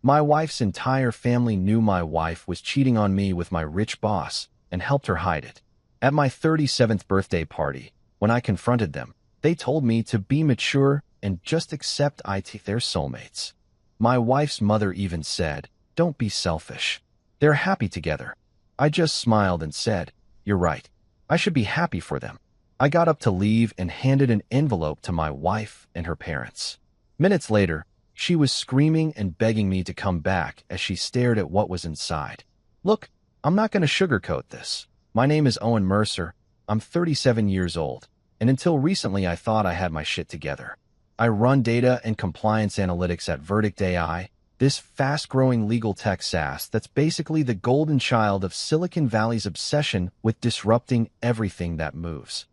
My wife's entire family knew my wife was cheating on me with my rich boss and helped her hide it. At my 37th birthday party, when I confronted them, they told me to be mature and just accept they're soulmates. My wife's mother even said, "Don't be selfish. They're happy together." I just smiled and said, "You're right. I should be happy for them." I got up to leave and handed an envelope to my wife and her parents. Minutes later, she was screaming and begging me to come back as she stared at what was inside. Look, I'm not going to sugarcoat this. My name is Owen Mercer. I'm 37 years old, and until recently I thought I had my shit together. I run data and compliance analytics at Verdict AI, this fast-growing legal tech SaaS that's basically the golden child of Silicon Valley's obsession with disrupting everything that moves.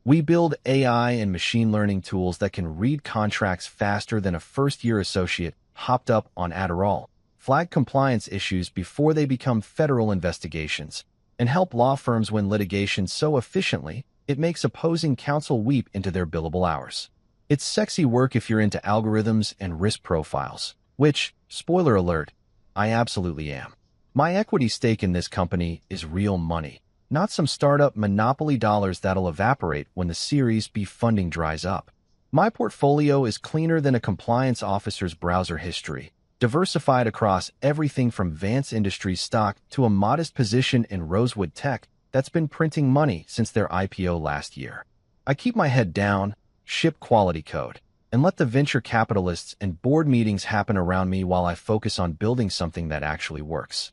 We build AI and machine learning tools that can read contracts faster than a first-year associate hopped up on Adderall, flag compliance issues before they become federal investigations, and help law firms win litigation so efficiently it makes opposing counsel weep into their billable hours. It's sexy work if you're into algorithms and risk profiles, which, spoiler alert, I absolutely am. My equity stake in this company is real money, not some startup monopoly dollars that'll evaporate when the Series B funding dries up. My portfolio is cleaner than a compliance officer's browser history, diversified across everything from Vance Industries stock to a modest position in Rosewood Tech that's been printing money since their IPO last year. I keep my head down, ship quality code, and let the venture capitalists and board meetings happen around me while I focus on building something that actually works.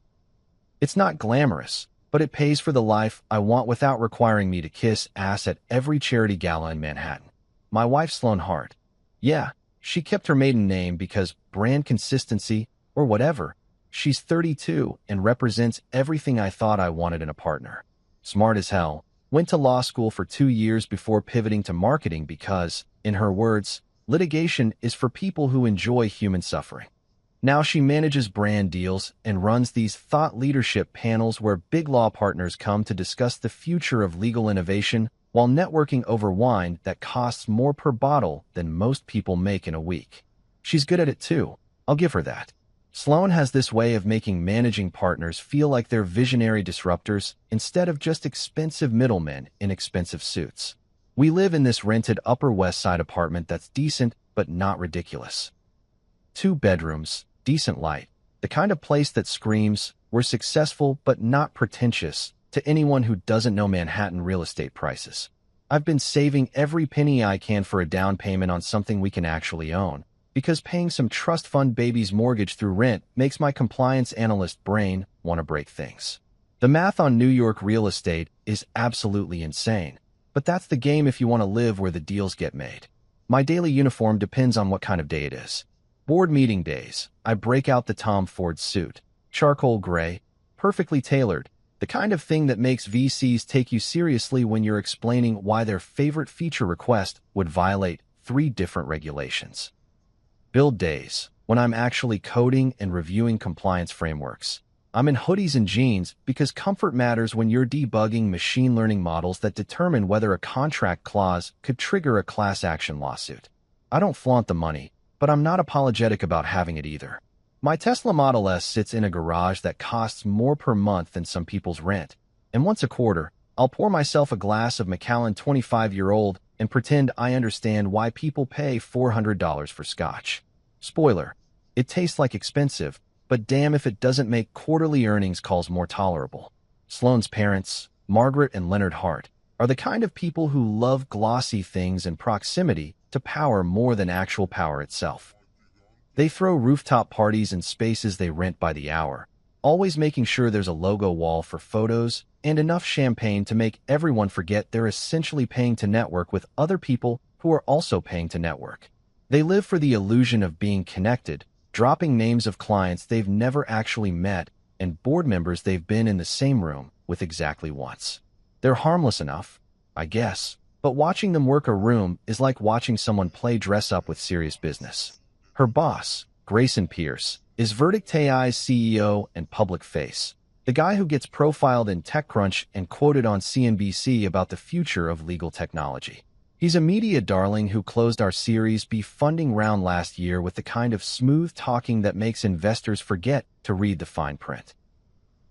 It's not glamorous, but it pays for the life I want without requiring me to kiss ass at every charity gala in Manhattan. My wife, Sloan Hart. Yeah, she kept her maiden name because brand consistency or whatever. She's 32 and represents everything I thought I wanted in a partner. Smart as hell. Went to law school for 2 years before pivoting to marketing because, in her words, litigation is for people who enjoy human suffering. Now she manages brand deals and runs these thought leadership panels where big law partners come to discuss the future of legal innovation while networking over wine that costs more per bottle than most people make in a week. She's good at it too. I'll give her that. Sloan has this way of making managing partners feel like they're visionary disruptors instead of just expensive middlemen in expensive suits. We live in this rented Upper West Side apartment that's decent but not ridiculous. 2 bedrooms, decent light, the kind of place that screams, "We're successful but not pretentious," to anyone who doesn't know Manhattan real estate prices. I've been saving every penny I can for a down payment on something we can actually own, because paying some trust fund baby's mortgage through rent makes my compliance analyst brain want to break things. The math on New York real estate is absolutely insane, but that's the game if you want to live where the deals get made. My daily uniform depends on what kind of day it is. Board meeting days, I break out the Tom Ford suit, charcoal gray, perfectly tailored, the kind of thing that makes VCs take you seriously when you're explaining why their favorite feature request would violate 3 different regulations. Build days, when I'm actually coding and reviewing compliance frameworks. I'm in hoodies and jeans because comfort matters when you're debugging machine learning models that determine whether a contract clause could trigger a class action lawsuit. I don't flaunt the money, but I'm not apologetic about having it either. My Tesla Model S sits in a garage that costs more per month than some people's rent, and once a quarter, I'll pour myself a glass of Macallan 25-year-old and pretend I understand why people pay $400 for scotch. Spoiler, it tastes like expensive, but damn if it doesn't make quarterly earnings calls more tolerable. Sloan's parents, Margaret and Leonard Hart, are the kind of people who love glossy things and proximity to power more than actual power itself. They throw rooftop parties in spaces they rent by the hour, always making sure there's a logo wall for photos and enough champagne to make everyone forget they're essentially paying to network with other people who are also paying to network. They live for the illusion of being connected, dropping names of clients they've never actually met and board members they've been in the same room with exactly once. They're harmless enough, I guess, but watching them work a room is like watching someone play dress-up with serious business. Her boss, Grayson Pierce, is Verdict AI's CEO and public face, the guy who gets profiled in TechCrunch and quoted on CNBC about the future of legal technology. He's a media darling who closed our Series B funding round last year with the kind of smooth talking that makes investors forget to read the fine print.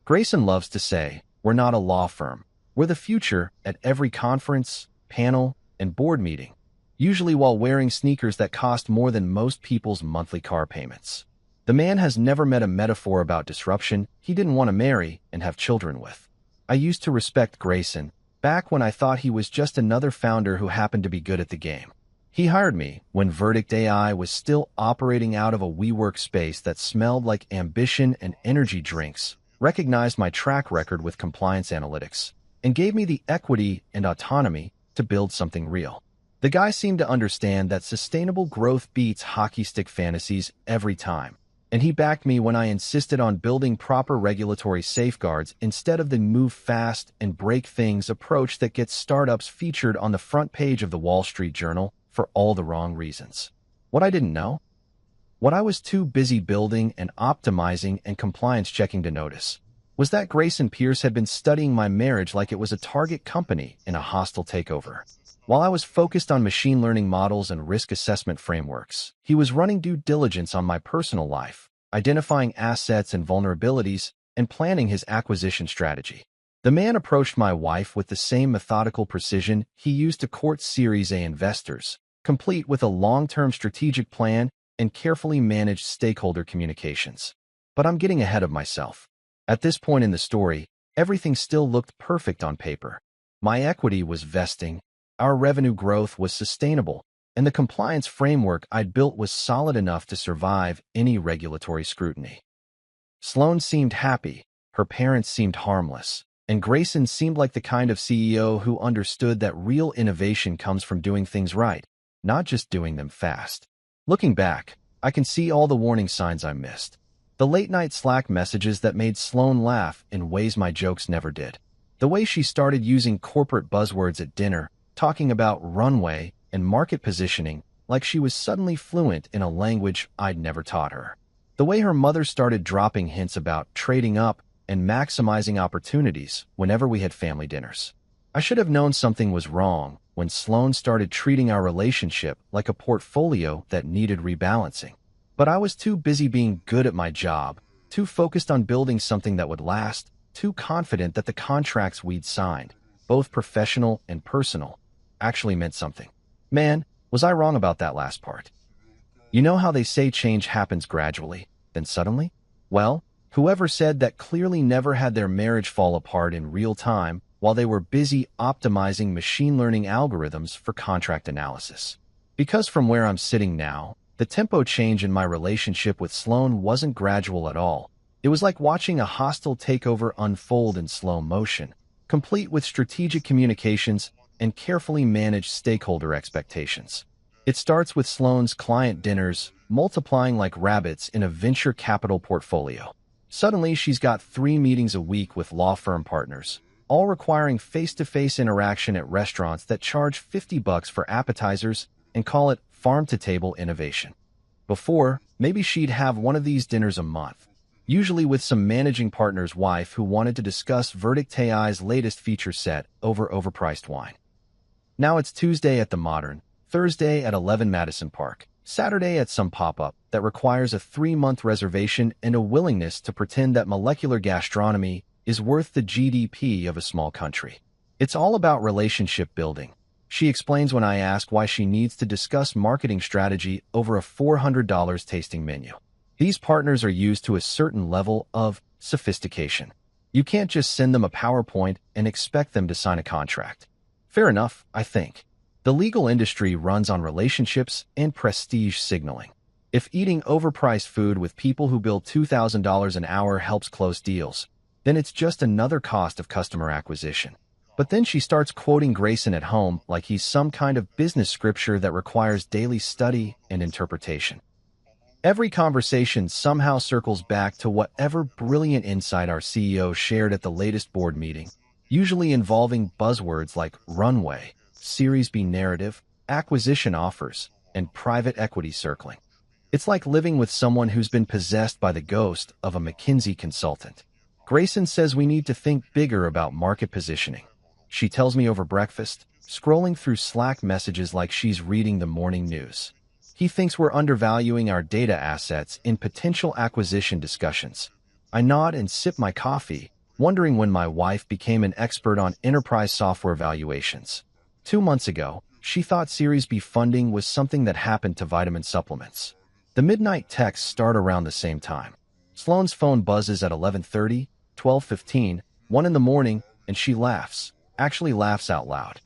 Grayson loves to say, "We're not a law firm. We're the future," at every conference, panel, and board meeting, usually while wearing sneakers that cost more than most people's monthly car payments. The man has never met a metaphor about disruption he didn't want to marry and have children with. I used to respect Grayson, back when I thought he was just another founder who happened to be good at the game. He hired me when Verdict AI was still operating out of a WeWork space that smelled like ambition and energy drinks, recognized my track record with compliance analytics, and gave me the equity and autonomy to build something real. The guy seemed to understand that sustainable growth beats hockey stick fantasies every time, and he backed me when I insisted on building proper regulatory safeguards instead of the move fast and break things approach that gets startups featured on the front page of the Wall Street Journal for all the wrong reasons. What I didn't know? What I was too busy building and optimizing and compliance checking to notice was that Grayson Pierce had been studying my marriage like it was a target company in a hostile takeover. While I was focused on machine learning models and risk assessment frameworks, he was running due diligence on my personal life, identifying assets and vulnerabilities, and planning his acquisition strategy. The man approached my wife with the same methodical precision he used to court Series A investors, complete with a long-term strategic plan and carefully managed stakeholder communications. But I'm getting ahead of myself. At this point in the story, everything still looked perfect on paper. My equity was vesting, our revenue growth was sustainable, and the compliance framework I'd built was solid enough to survive any regulatory scrutiny. Sloan seemed happy, her parents seemed harmless, and Grayson seemed like the kind of CEO who understood that real innovation comes from doing things right, not just doing them fast. Looking back, I can see all the warning signs I missed. The late-night Slack messages that made Sloan laugh in ways my jokes never did. The way she started using corporate buzzwords at dinner, talking about runway and market positioning like she was suddenly fluent in a language I'd never taught her. The way her mother started dropping hints about trading up and maximizing opportunities whenever we had family dinners. I should have known something was wrong when Sloan started treating our relationship like a portfolio that needed rebalancing. But I was too busy being good at my job, too focused on building something that would last, too confident that the contracts we'd signed, both professional and personal, actually meant something. Man, was I wrong about that last part. You know how they say change happens gradually, then suddenly? Well, whoever said that clearly never had their marriage fall apart in real time while they were busy optimizing machine learning algorithms for contract analysis. Because from where I'm sitting now, the tempo change in my relationship with Sloan wasn't gradual at all. It was like watching a hostile takeover unfold in slow motion, complete with strategic communications and carefully managed stakeholder expectations. It starts with Sloan's client dinners, multiplying like rabbits in a venture capital portfolio. Suddenly, she's got 3 meetings a week with law firm partners, all requiring face-to-face interaction at restaurants that charge $50 for appetizers and call it farm-to-table innovation. Before, maybe she'd have one of these dinners a month, usually with some managing partner's wife who wanted to discuss Verdict AI's latest feature set over overpriced wine. Now it's Tuesday at the Modern, Thursday at 11 Madison Park, Saturday at some pop-up that requires a 3-month reservation and a willingness to pretend that molecular gastronomy is worth the GDP of a small country. It's all about relationship building. She explains when I ask why she needs to discuss marketing strategy over a $400 tasting menu. These partners are used to a certain level of sophistication. You can't just send them a PowerPoint and expect them to sign a contract. Fair enough, I think. The legal industry runs on relationships and prestige signaling. If eating overpriced food with people who bill $2,000 an hour helps close deals, then it's just another cost of customer acquisition. But then she starts quoting Grayson at home like he's some kind of business scripture that requires daily study and interpretation. Every conversation somehow circles back to whatever brilliant insight our CEO shared at the latest board meeting, usually involving buzzwords like runway, Series B narrative, acquisition offers, and private equity circling. It's like living with someone who's been possessed by the ghost of a McKinsey consultant. Grayson says we need to think bigger about market positioning. She tells me over breakfast, scrolling through Slack messages like she's reading the morning news. He thinks we're undervaluing our data assets in potential acquisition discussions. I nod and sip my coffee, wondering when my wife became an expert on enterprise software valuations. 2 months ago, she thought Series B funding was something that happened to vitamin supplements. The midnight texts start around the same time. Sloane's phone buzzes at 11:30, 12:15, 1 in the morning, and she laughs, actually laughs out loud,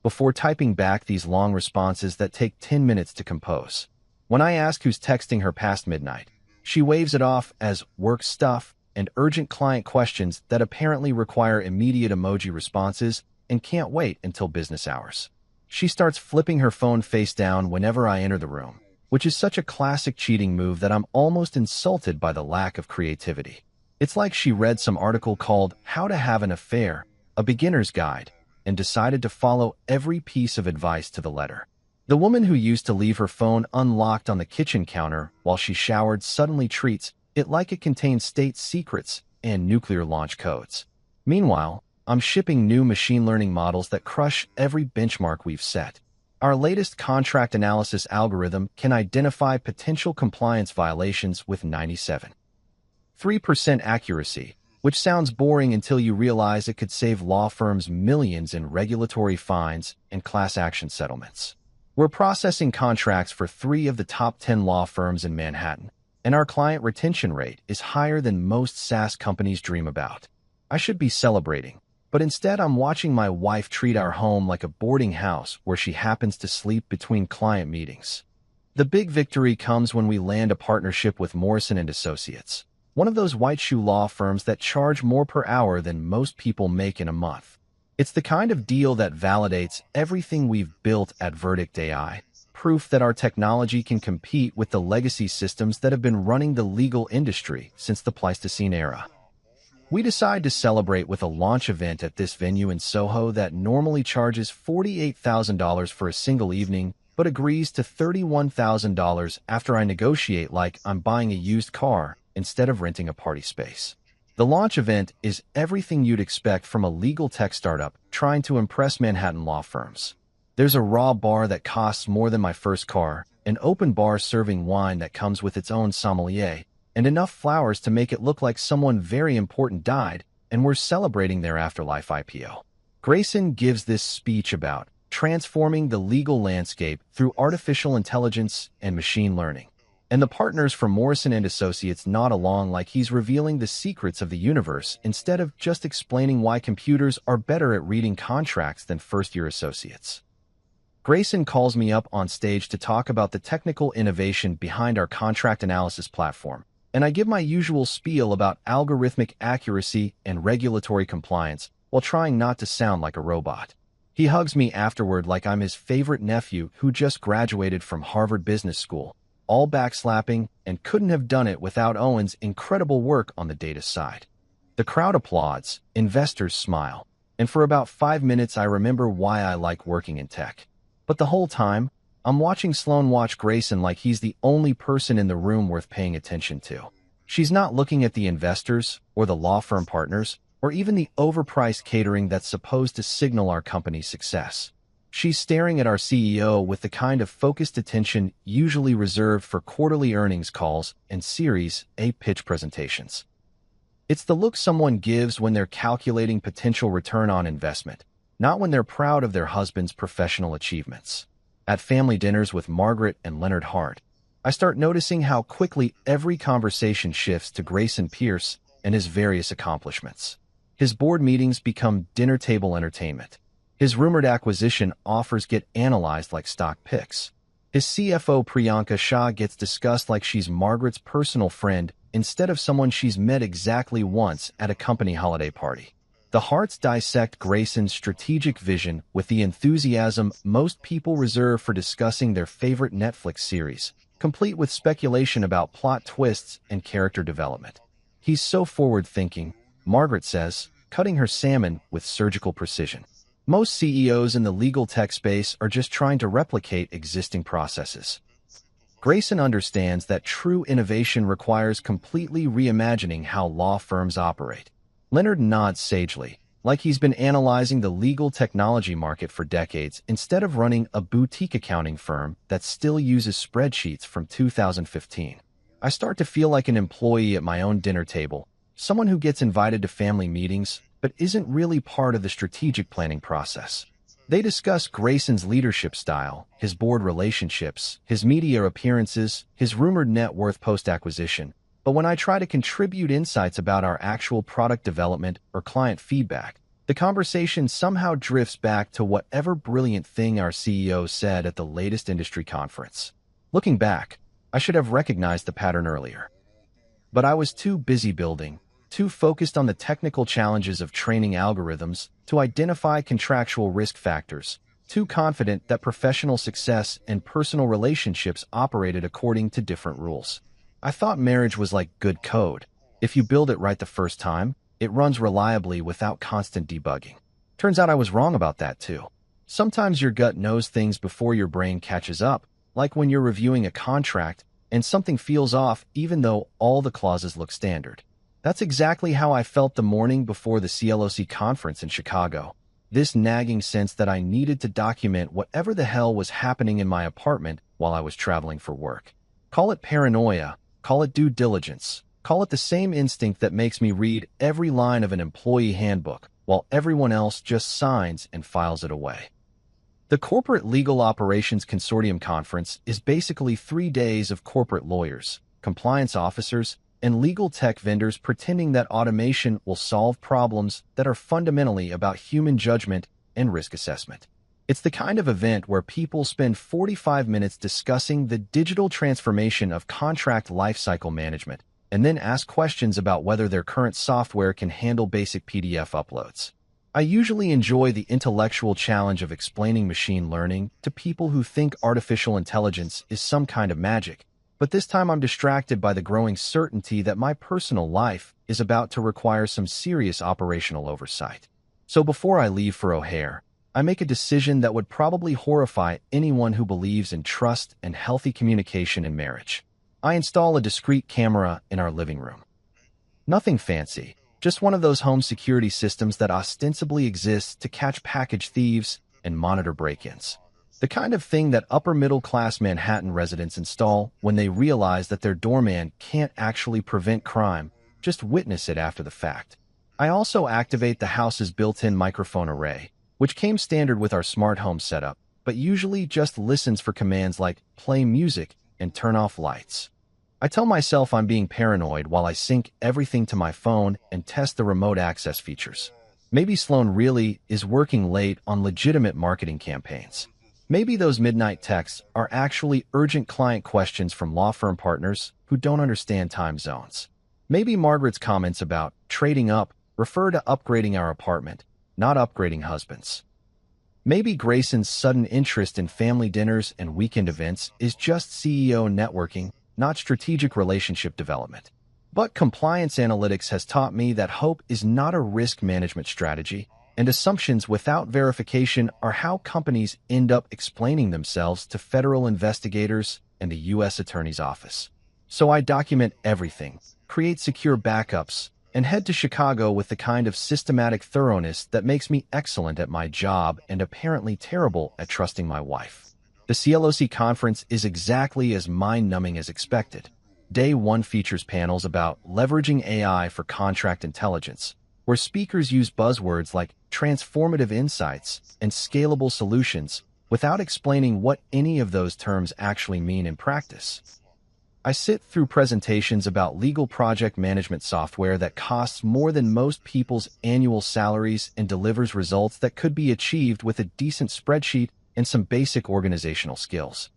before typing back these long responses that take 10 minutes to compose. When I ask who's texting her past midnight, she waves it off as work stuff and urgent client questions that apparently require immediate emoji responses and can't wait until business hours. She starts flipping her phone face down whenever I enter the room, which is such a classic cheating move that I'm almost insulted by the lack of creativity. It's like she read some article called How to Have an Affair, a beginner's guide, and decided to follow every piece of advice to the letter. The woman who used to leave her phone unlocked on the kitchen counter while she showered suddenly treats it like it contains state secrets and nuclear launch codes. Meanwhile, I'm shipping new machine learning models that crush every benchmark we've set. Our latest contract analysis algorithm can identify potential compliance violations with 97.3% accuracy, which sounds boring until you realize it could save law firms millions in regulatory fines and class action settlements. We're processing contracts for 3 of the top 10 law firms in Manhattan, and our client retention rate is higher than most SaaS companies dream about. I should be celebrating, but instead I'm watching my wife treat our home like a boarding house where she happens to sleep between client meetings. The big victory comes when we land a partnership with Morrison & Associates, one of those white shoe law firms that charge more per hour than most people make in a month. It's the kind of deal that validates everything we've built at Verdict AI, proof that our technology can compete with the legacy systems that have been running the legal industry since the Pleistocene era. We decide to celebrate with a launch event at this venue in Soho that normally charges $48,000 for a single evening, but agrees to $31,000 after I negotiate like I'm buying a used car instead of renting a party space. The launch event is everything you'd expect from a legal tech startup trying to impress Manhattan law firms. There's a raw bar that costs more than my first car, an open bar serving wine that comes with its own sommelier, and enough flowers to make it look like someone very important died, and we're celebrating their afterlife IPO. Grayson gives this speech about transforming the legal landscape through artificial intelligence and machine learning. And the partners from Morrison & Associates nod along like he's revealing the secrets of the universe instead of just explaining why computers are better at reading contracts than first-year associates. Grayson calls me up on stage to talk about the technical innovation behind our contract analysis platform, and I give my usual spiel about algorithmic accuracy and regulatory compliance while trying not to sound like a robot. He hugs me afterward like I'm his favorite nephew who just graduated from Harvard Business School, all backslapping and couldn't have done it without Owen's incredible work on the data side. The crowd applauds, investors smile, and for about 5 minutes I remember why I like working in tech. But the whole time, I'm watching Sloane watch Grayson like he's the only person in the room worth paying attention to. She's not looking at the investors or the law firm partners or even the overpriced catering that's supposed to signal our company's success. She's staring at our CEO with the kind of focused attention usually reserved for quarterly earnings calls and Series A pitch presentations. It's the look someone gives when they're calculating potential return on investment, not when they're proud of their husband's professional achievements. At family dinners with Margaret and Leonard Hart, I start noticing how quickly every conversation shifts to Grayson Pierce and his various accomplishments. His board meetings become dinner table entertainment. His rumored acquisition offers get analyzed like stock picks. His CFO Priyanka Shah gets discussed like she's Margaret's personal friend instead of someone she's met exactly once at a company holiday party. The Harts dissect Grayson's strategic vision with the enthusiasm most people reserve for discussing their favorite Netflix series, complete with speculation about plot twists and character development. He's so forward-thinking, Margaret says, cutting her salmon with surgical precision. Most CEOs in the legal tech space are just trying to replicate existing processes. Grayson understands that true innovation requires completely reimagining how law firms operate. Leonard nods sagely, like he's been analyzing the legal technology market for decades instead of running a boutique accounting firm that still uses spreadsheets from 2015. I start to feel like an employee at my own dinner table, someone who gets invited to family meetings but isn't really part of the strategic planning process. They discuss Grayson's leadership style, his board relationships, his media appearances, his rumored net worth post-acquisition. But when I try to contribute insights about our actual product development or client feedback, the conversation somehow drifts back to whatever brilliant thing our CEO said at the latest industry conference. Looking back, I should have recognized the pattern earlier. But I was too busy building, too focused on the technical challenges of training algorithms to identify contractual risk factors, too confident that professional success and personal relationships operated according to different rules. I thought marriage was like good code. If you build it right the first time, it runs reliably without constant debugging. Turns out I was wrong about that too. Sometimes your gut knows things before your brain catches up, like when you're reviewing a contract and something feels off even though all the clauses look standard. That's exactly how I felt the morning before the CLOC conference in Chicago. This nagging sense that I needed to document whatever the hell was happening in my apartment while I was traveling for work. Call it paranoia, call it due diligence, call it the same instinct that makes me read every line of an employee handbook while everyone else just signs and files it away. The Corporate Legal Operations Consortium Conference is basically 3 days of corporate lawyers, compliance officers, and legal tech vendors pretending that automation will solve problems that are fundamentally about human judgment and risk assessment. It's the kind of event where people spend 45 minutes discussing the digital transformation of contract lifecycle management and then ask questions about whether their current software can handle basic PDF uploads. I usually enjoy the intellectual challenge of explaining machine learning to people who think artificial intelligence is some kind of magic, but this time I'm distracted by the growing certainty that my personal life is about to require some serious operational oversight. So before I leave for O'Hare, I make a decision that would probably horrify anyone who believes in trust and healthy communication in marriage. I install a discreet camera in our living room. Nothing fancy, just one of those home security systems that ostensibly exists to catch package thieves and monitor break-ins. The kind of thing that upper-middle-class Manhattan residents install when they realize that their doorman can't actually prevent crime, just witness it after the fact. I also activate the house's built-in microphone array, which came standard with our smart home setup, but usually just listens for commands like play music and turn off lights. I tell myself I'm being paranoid while I sync everything to my phone and test the remote access features. Maybe Sloan really is working late on legitimate marketing campaigns. Maybe those midnight texts are actually urgent client questions from law firm partners who don't understand time zones. Maybe Margaret's comments about trading up refer to upgrading our apartment, not upgrading husbands. Maybe Grayson's sudden interest in family dinners and weekend events is just CEO networking, not strategic relationship development. But compliance analytics has taught me that hope is not a risk management strategy, and assumptions without verification are how companies end up explaining themselves to federal investigators and the U.S. Attorney's Office. So I document everything, create secure backups, and head to Chicago with the kind of systematic thoroughness that makes me excellent at my job and apparently terrible at trusting my wife. The CLOC conference is exactly as mind-numbing as expected. Day 1 features panels about leveraging AI for contract intelligence, where speakers use buzzwords like transformative insights and scalable solutions without explaining what any of those terms actually mean in practice. I sit through presentations about legal project management software that costs more than most people's annual salaries and delivers results that could be achieved with a decent spreadsheet and some basic organizational skills.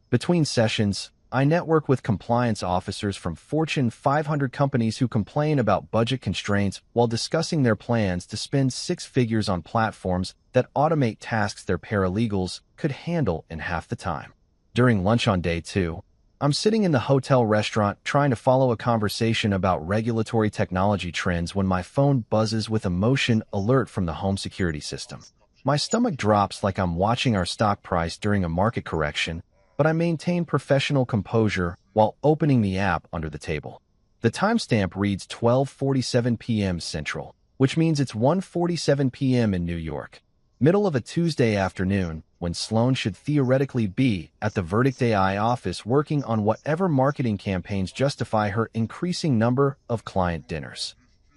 Between sessions, I network with compliance officers from Fortune 500 companies who complain about budget constraints while discussing their plans to spend 6 figures on platforms that automate tasks their paralegals could handle in half the time. During lunch on day 2, I'm sitting in the hotel restaurant trying to follow a conversation about regulatory technology trends when my phone buzzes with a motion alert from the home security system. My stomach drops like I'm watching our stock price during a market correction, but I maintain professional composure while opening the app under the table. The timestamp reads 12:47 p.m. Central, which means it's 1:47 p.m. in New York. Middle of a Tuesday afternoon, when Sloan should theoretically be at the Verdict AI office working on whatever marketing campaigns justify her increasing number of client dinners.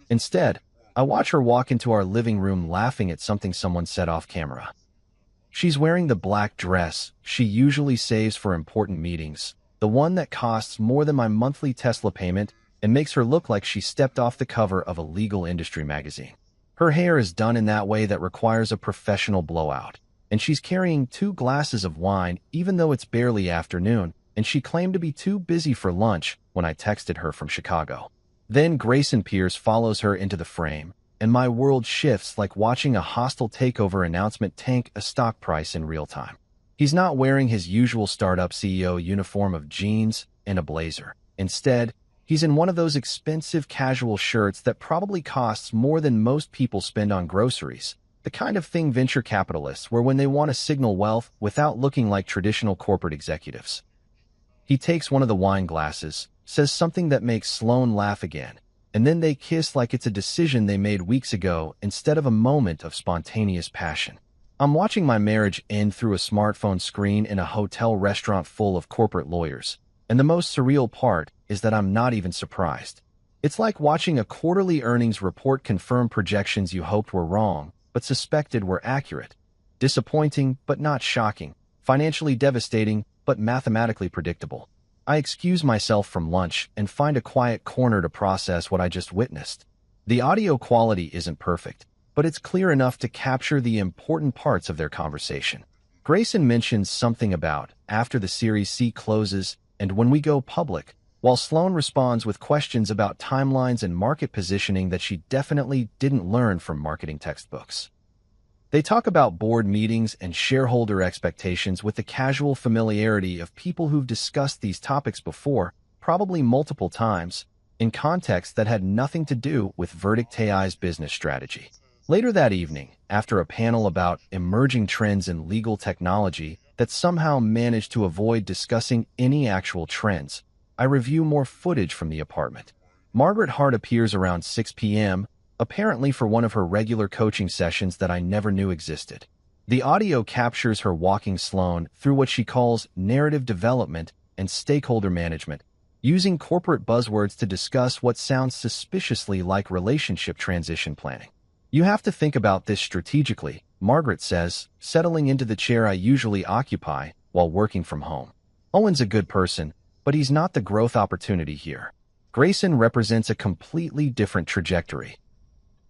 Instead, I watch her walk into our living room laughing at something someone said off camera. She's wearing the black dress she usually saves for important meetings, the one that costs more than my monthly Tesla payment and makes her look like she stepped off the cover of a legal industry magazine. Her hair is done in that way that requires a professional blowout, and she's carrying 2 glasses of wine even though it's barely afternoon, and she claimed to be too busy for lunch when I texted her from Chicago. Then Grayson Pierce follows her into the frame, and my world shifts like watching a hostile takeover announcement tank a stock price in real time. He's not wearing his usual startup CEO uniform of jeans and a blazer. Instead, he's in one of those expensive casual shirts that probably costs more than most people spend on groceries, the kind of thing venture capitalists wear when they want to signal wealth without looking like traditional corporate executives. He takes one of the wine glasses, says something that makes Sloan laugh again, and then they kiss like it's a decision they made weeks ago instead of a moment of spontaneous passion. I'm watching my marriage end through a smartphone screen in a hotel restaurant full of corporate lawyers, and the most surreal part is that I'm not even surprised. It's like watching a quarterly earnings report confirm projections you hoped were wrong, but suspected were accurate. Disappointing, but not shocking. Financially devastating, but mathematically predictable. I excuse myself from lunch and find a quiet corner to process what I just witnessed. The audio quality isn't perfect, but it's clear enough to capture the important parts of their conversation. Grayson mentions something about after the Series C closes and when we go public, while Sloan responds with questions about timelines and market positioning that she definitely didn't learn from marketing textbooks. They talk about board meetings and shareholder expectations with the casual familiarity of people who've discussed these topics before, probably multiple times, in contexts that had nothing to do with Verdict AI's business strategy. Later that evening, after a panel about emerging trends in legal technology that somehow managed to avoid discussing any actual trends, I review more footage from the apartment. Margaret Hart appears around 6 p.m., apparently for one of her regular coaching sessions that I never knew existed. The audio captures her walking Sloan through what she calls narrative development and stakeholder management, using corporate buzzwords to discuss what sounds suspiciously like relationship transition planning. You have to think about this strategically, Margaret says, settling into the chair I usually occupy while working from home. Owen's a good person, but he's not the growth opportunity here. Grayson represents a completely different trajectory.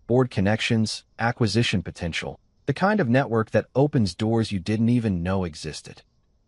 Board connections, acquisition potential, the kind of network that opens doors you didn't even know existed.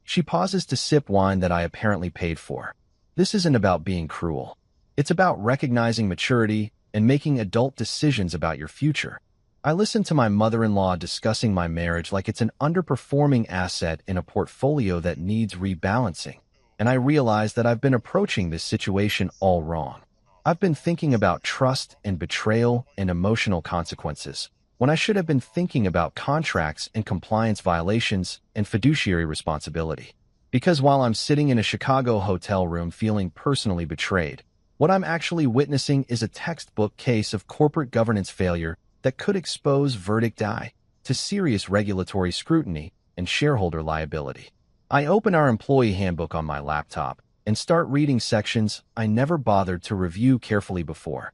She pauses to sip wine that I apparently paid for. This isn't about being cruel. It's about recognizing maturity and making adult decisions about your future. I listen to my mother-in-law discussing my marriage like it's an underperforming asset in a portfolio that needs rebalancing, and I realize that I've been approaching this situation all wrong. I've been thinking about trust and betrayal and emotional consequences, when I should have been thinking about contracts and compliance violations and fiduciary responsibility. Because while I'm sitting in a Chicago hotel room feeling personally betrayed, what I'm actually witnessing is a textbook case of corporate governance failure that could expose Verdict AI to serious regulatory scrutiny and shareholder liability. I open our employee handbook on my laptop and start reading sections I never bothered to review carefully before.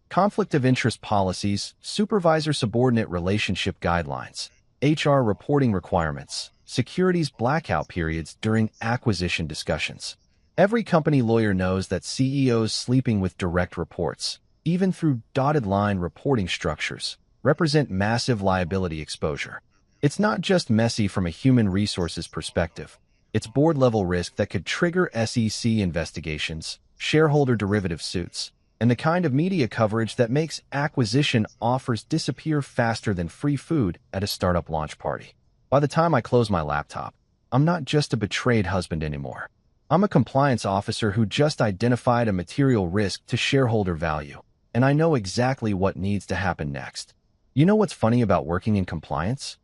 Conflict of interest policies, supervisor-subordinate relationship guidelines, HR reporting requirements, securities blackout periods during acquisition discussions. Every company lawyer knows that CEOs sleeping with direct reports, even through dotted line reporting structures, represent massive liability exposure. It's not just messy from a human resources perspective. It's board-level risk that could trigger SEC investigations, shareholder derivative suits, and the kind of media coverage that makes acquisition offers disappear faster than free food at a startup launch party. By the time I close my laptop, I'm not just a betrayed husband anymore. I'm a compliance officer who just identified a material risk to shareholder value, and I know exactly what needs to happen next. You know what's funny about working in compliance?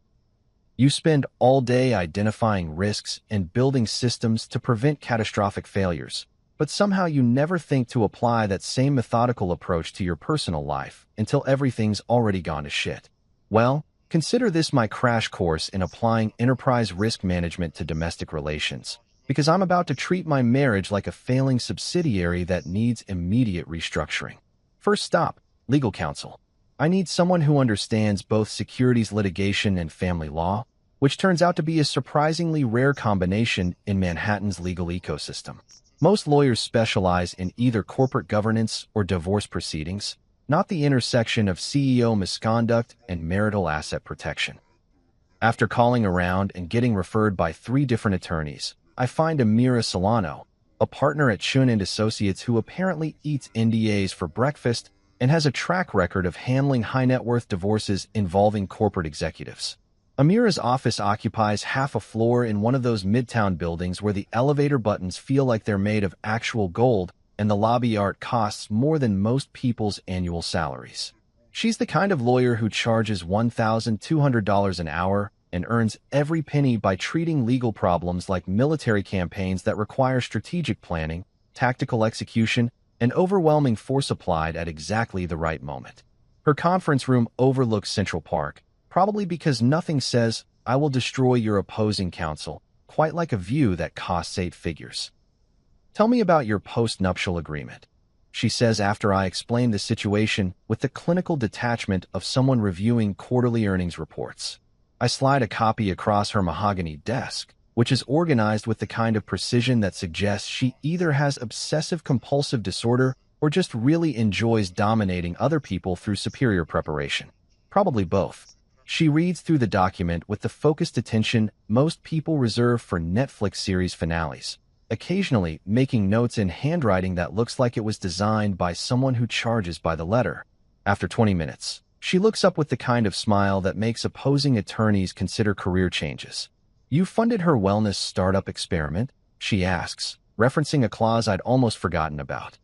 You spend all day identifying risks and building systems to prevent catastrophic failures, but somehow you never think to apply that same methodical approach to your personal life until everything's already gone to shit. Well, consider this my crash course in applying enterprise risk management to domestic relations, because I'm about to treat my marriage like a failing subsidiary that needs immediate restructuring. First stop, legal counsel. I need someone who understands both securities litigation and family law, which turns out to be a surprisingly rare combination in Manhattan's legal ecosystem. Most lawyers specialize in either corporate governance or divorce proceedings, not the intersection of CEO misconduct and marital asset protection. After calling around and getting referred by 3 different attorneys, I find Amira Solano, a partner at Shun & Associates who apparently eats NDAs for breakfast and has a track record of handling high-net-worth divorces involving corporate executives. Amira's office occupies half a floor in one of those midtown buildings where the elevator buttons feel like they're made of actual gold and the lobby art costs more than most people's annual salaries. She's the kind of lawyer who charges $1,200 an hour and earns every penny by treating legal problems like military campaigns that require strategic planning, tactical execution, and overwhelming force applied at exactly the right moment. Her conference room overlooks Central Park, probably because nothing says, "I will destroy your opposing counsel," quite like a view that costs 8 figures. "Tell me about your post-nuptial agreement," she says after I explain the situation with the clinical detachment of someone reviewing quarterly earnings reports. I slide a copy across her mahogany desk, which is organized with the kind of precision that suggests she either has obsessive-compulsive disorder or just really enjoys dominating other people through superior preparation. Probably both. She reads through the document with the focused attention most people reserve for Netflix series finales, occasionally making notes in handwriting that looks like it was designed by someone who charges by the letter. After 20 minutes, she looks up with the kind of smile that makes opposing attorneys consider career changes. "You funded her wellness startup experiment?" she asks, referencing a clause I'd almost forgotten about.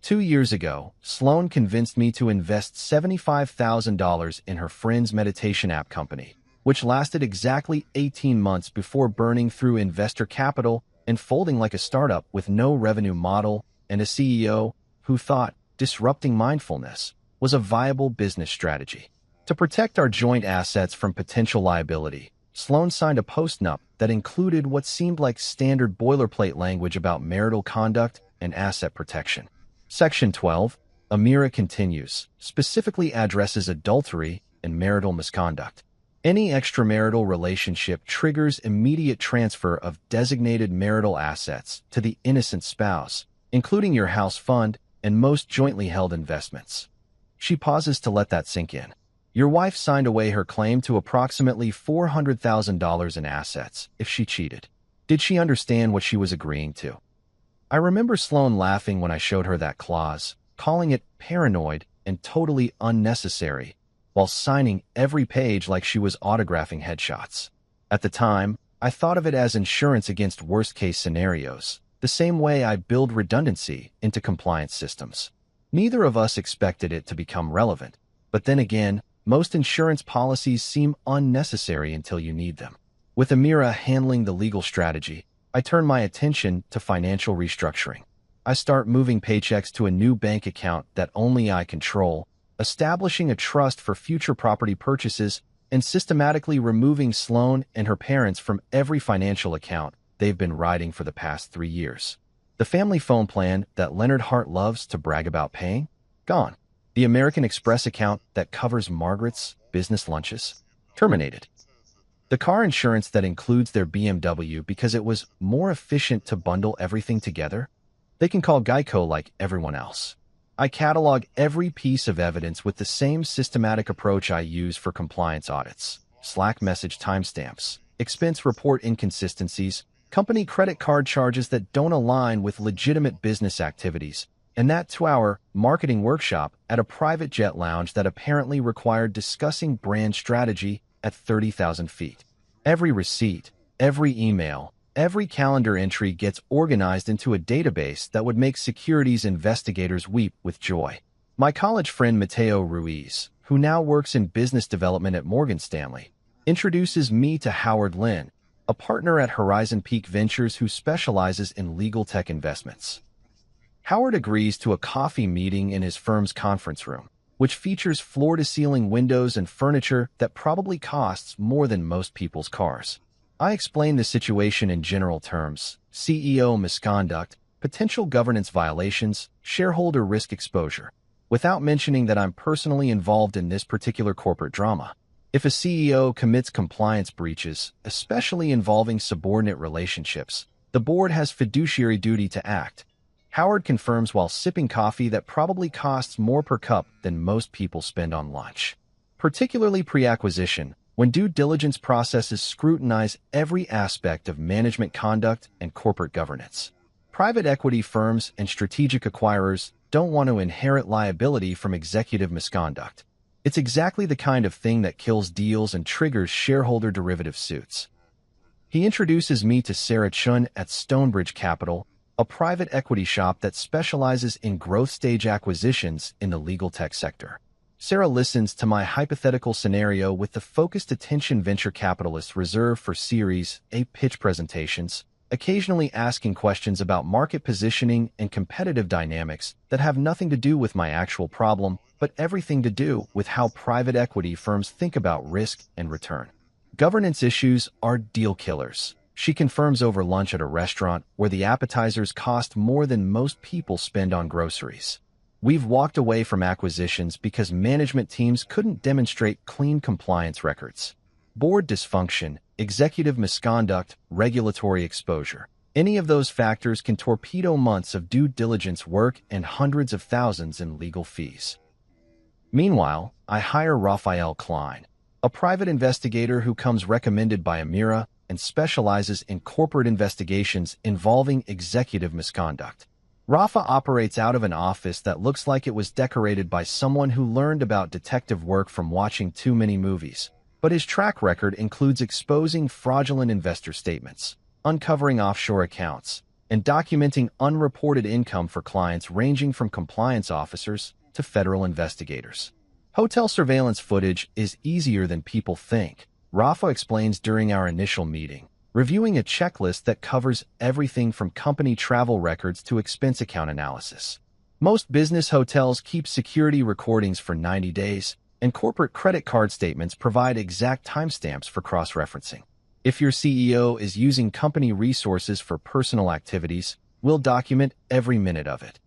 2 years ago, Sloan convinced me to invest $75,000 in her friend's meditation app company, which lasted exactly 18 months before burning through investor capital and folding like a startup with no revenue model and a CEO who thought disrupting mindfulness was a viable business strategy. To protect our joint assets from potential liability, Sloan signed a postnup that included what seemed like standard boilerplate language about marital conduct and asset protection. Section 12, Amira continues, specifically addresses adultery and marital misconduct. Any extramarital relationship triggers immediate transfer of designated marital assets to the innocent spouse, including your house fund and most jointly held investments. She pauses to let that sink in. Your wife signed away her claim to approximately $400,000 in assets if she cheated. Did she understand what she was agreeing to? I remember Sloan laughing when I showed her that clause, calling it paranoid and totally unnecessary, while signing every page like she was autographing headshots. At the time, I thought of it as insurance against worst-case scenarios, the same way I build redundancy into compliance systems. Neither of us expected it to become relevant, but then again, most insurance policies seem unnecessary until you need them. With Amira handling the legal strategy, I turn my attention to financial restructuring. I start moving paychecks to a new bank account that only I control, establishing a trust for future property purchases, and systematically removing Sloan and her parents from every financial account they've been riding for the past 3 years. The family phone plan that Leonard Hart loves to brag about paying? Gone. The American Express account that covers Margaret's business lunches? Terminated. The car insurance that includes their BMW because it was more efficient to bundle everything together? They can call Geico like everyone else. I catalog every piece of evidence with the same systematic approach I use for compliance audits. Slack message timestamps, expense report inconsistencies, company credit card charges that don't align with legitimate business activities, and that 2-hour marketing workshop at a private jet lounge that apparently required discussing brand strategy at 30,000 feet. Every receipt, every email, every calendar entry gets organized into a database that would make securities investigators weep with joy. My college friend Mateo Ruiz, who now works in business development at Morgan Stanley, introduces me to Howard Lin, a partner at Horizon Peak Ventures who specializes in legal tech investments. Howard agrees to a coffee meeting in his firm's conference room, which features floor-to-ceiling windows and furniture that probably costs more than most people's cars. I explain the situation in general terms: CEO misconduct, potential governance violations, shareholder risk exposure, without mentioning that I'm personally involved in this particular corporate drama. If a CEO commits compliance breaches, especially involving subordinate relationships, the board has fiduciary duty to act. Howard confirms while sipping coffee that probably costs more per cup than most people spend on lunch. Particularly pre-acquisition, when due diligence processes scrutinize every aspect of management conduct and corporate governance. Private equity firms and strategic acquirers don't want to inherit liability from executive misconduct. It's exactly the kind of thing that kills deals and triggers shareholder derivative suits. He introduces me to Sarah Chun at Stonebridge Capital, a private equity shop that specializes in growth-stage acquisitions in the legal tech sector. Sarah listens to my hypothetical scenario with the focused attention venture capitalists reserve for Series A pitch presentations, occasionally asking questions about market positioning and competitive dynamics that have nothing to do with my actual problem, but everything to do with how private equity firms think about risk and return. Governance issues are deal killers. She confirms over lunch at a restaurant where the appetizers cost more than most people spend on groceries. We've walked away from acquisitions because management teams couldn't demonstrate clean compliance records. Board dysfunction, executive misconduct, regulatory exposure. Any of those factors can torpedo months of due diligence work and hundreds of thousands in legal fees. Meanwhile, I hire Raphael Klein, a private investigator who comes recommended by Amira and specializes in corporate investigations involving executive misconduct. Rafa operates out of an office that looks like it was decorated by someone who learned about detective work from watching too many movies, but his track record includes exposing fraudulent investor statements, uncovering offshore accounts, and documenting unreported income for clients ranging from compliance officers to federal investigators. Hotel surveillance footage is easier than people think, Rafa explains during our initial meeting, reviewing a checklist that covers everything from company travel records to expense account analysis. Most business hotels keep security recordings for 90 days, and corporate credit card statements provide exact timestamps for cross-referencing. If your CEO is using company resources for personal activities, we'll document every minute of it.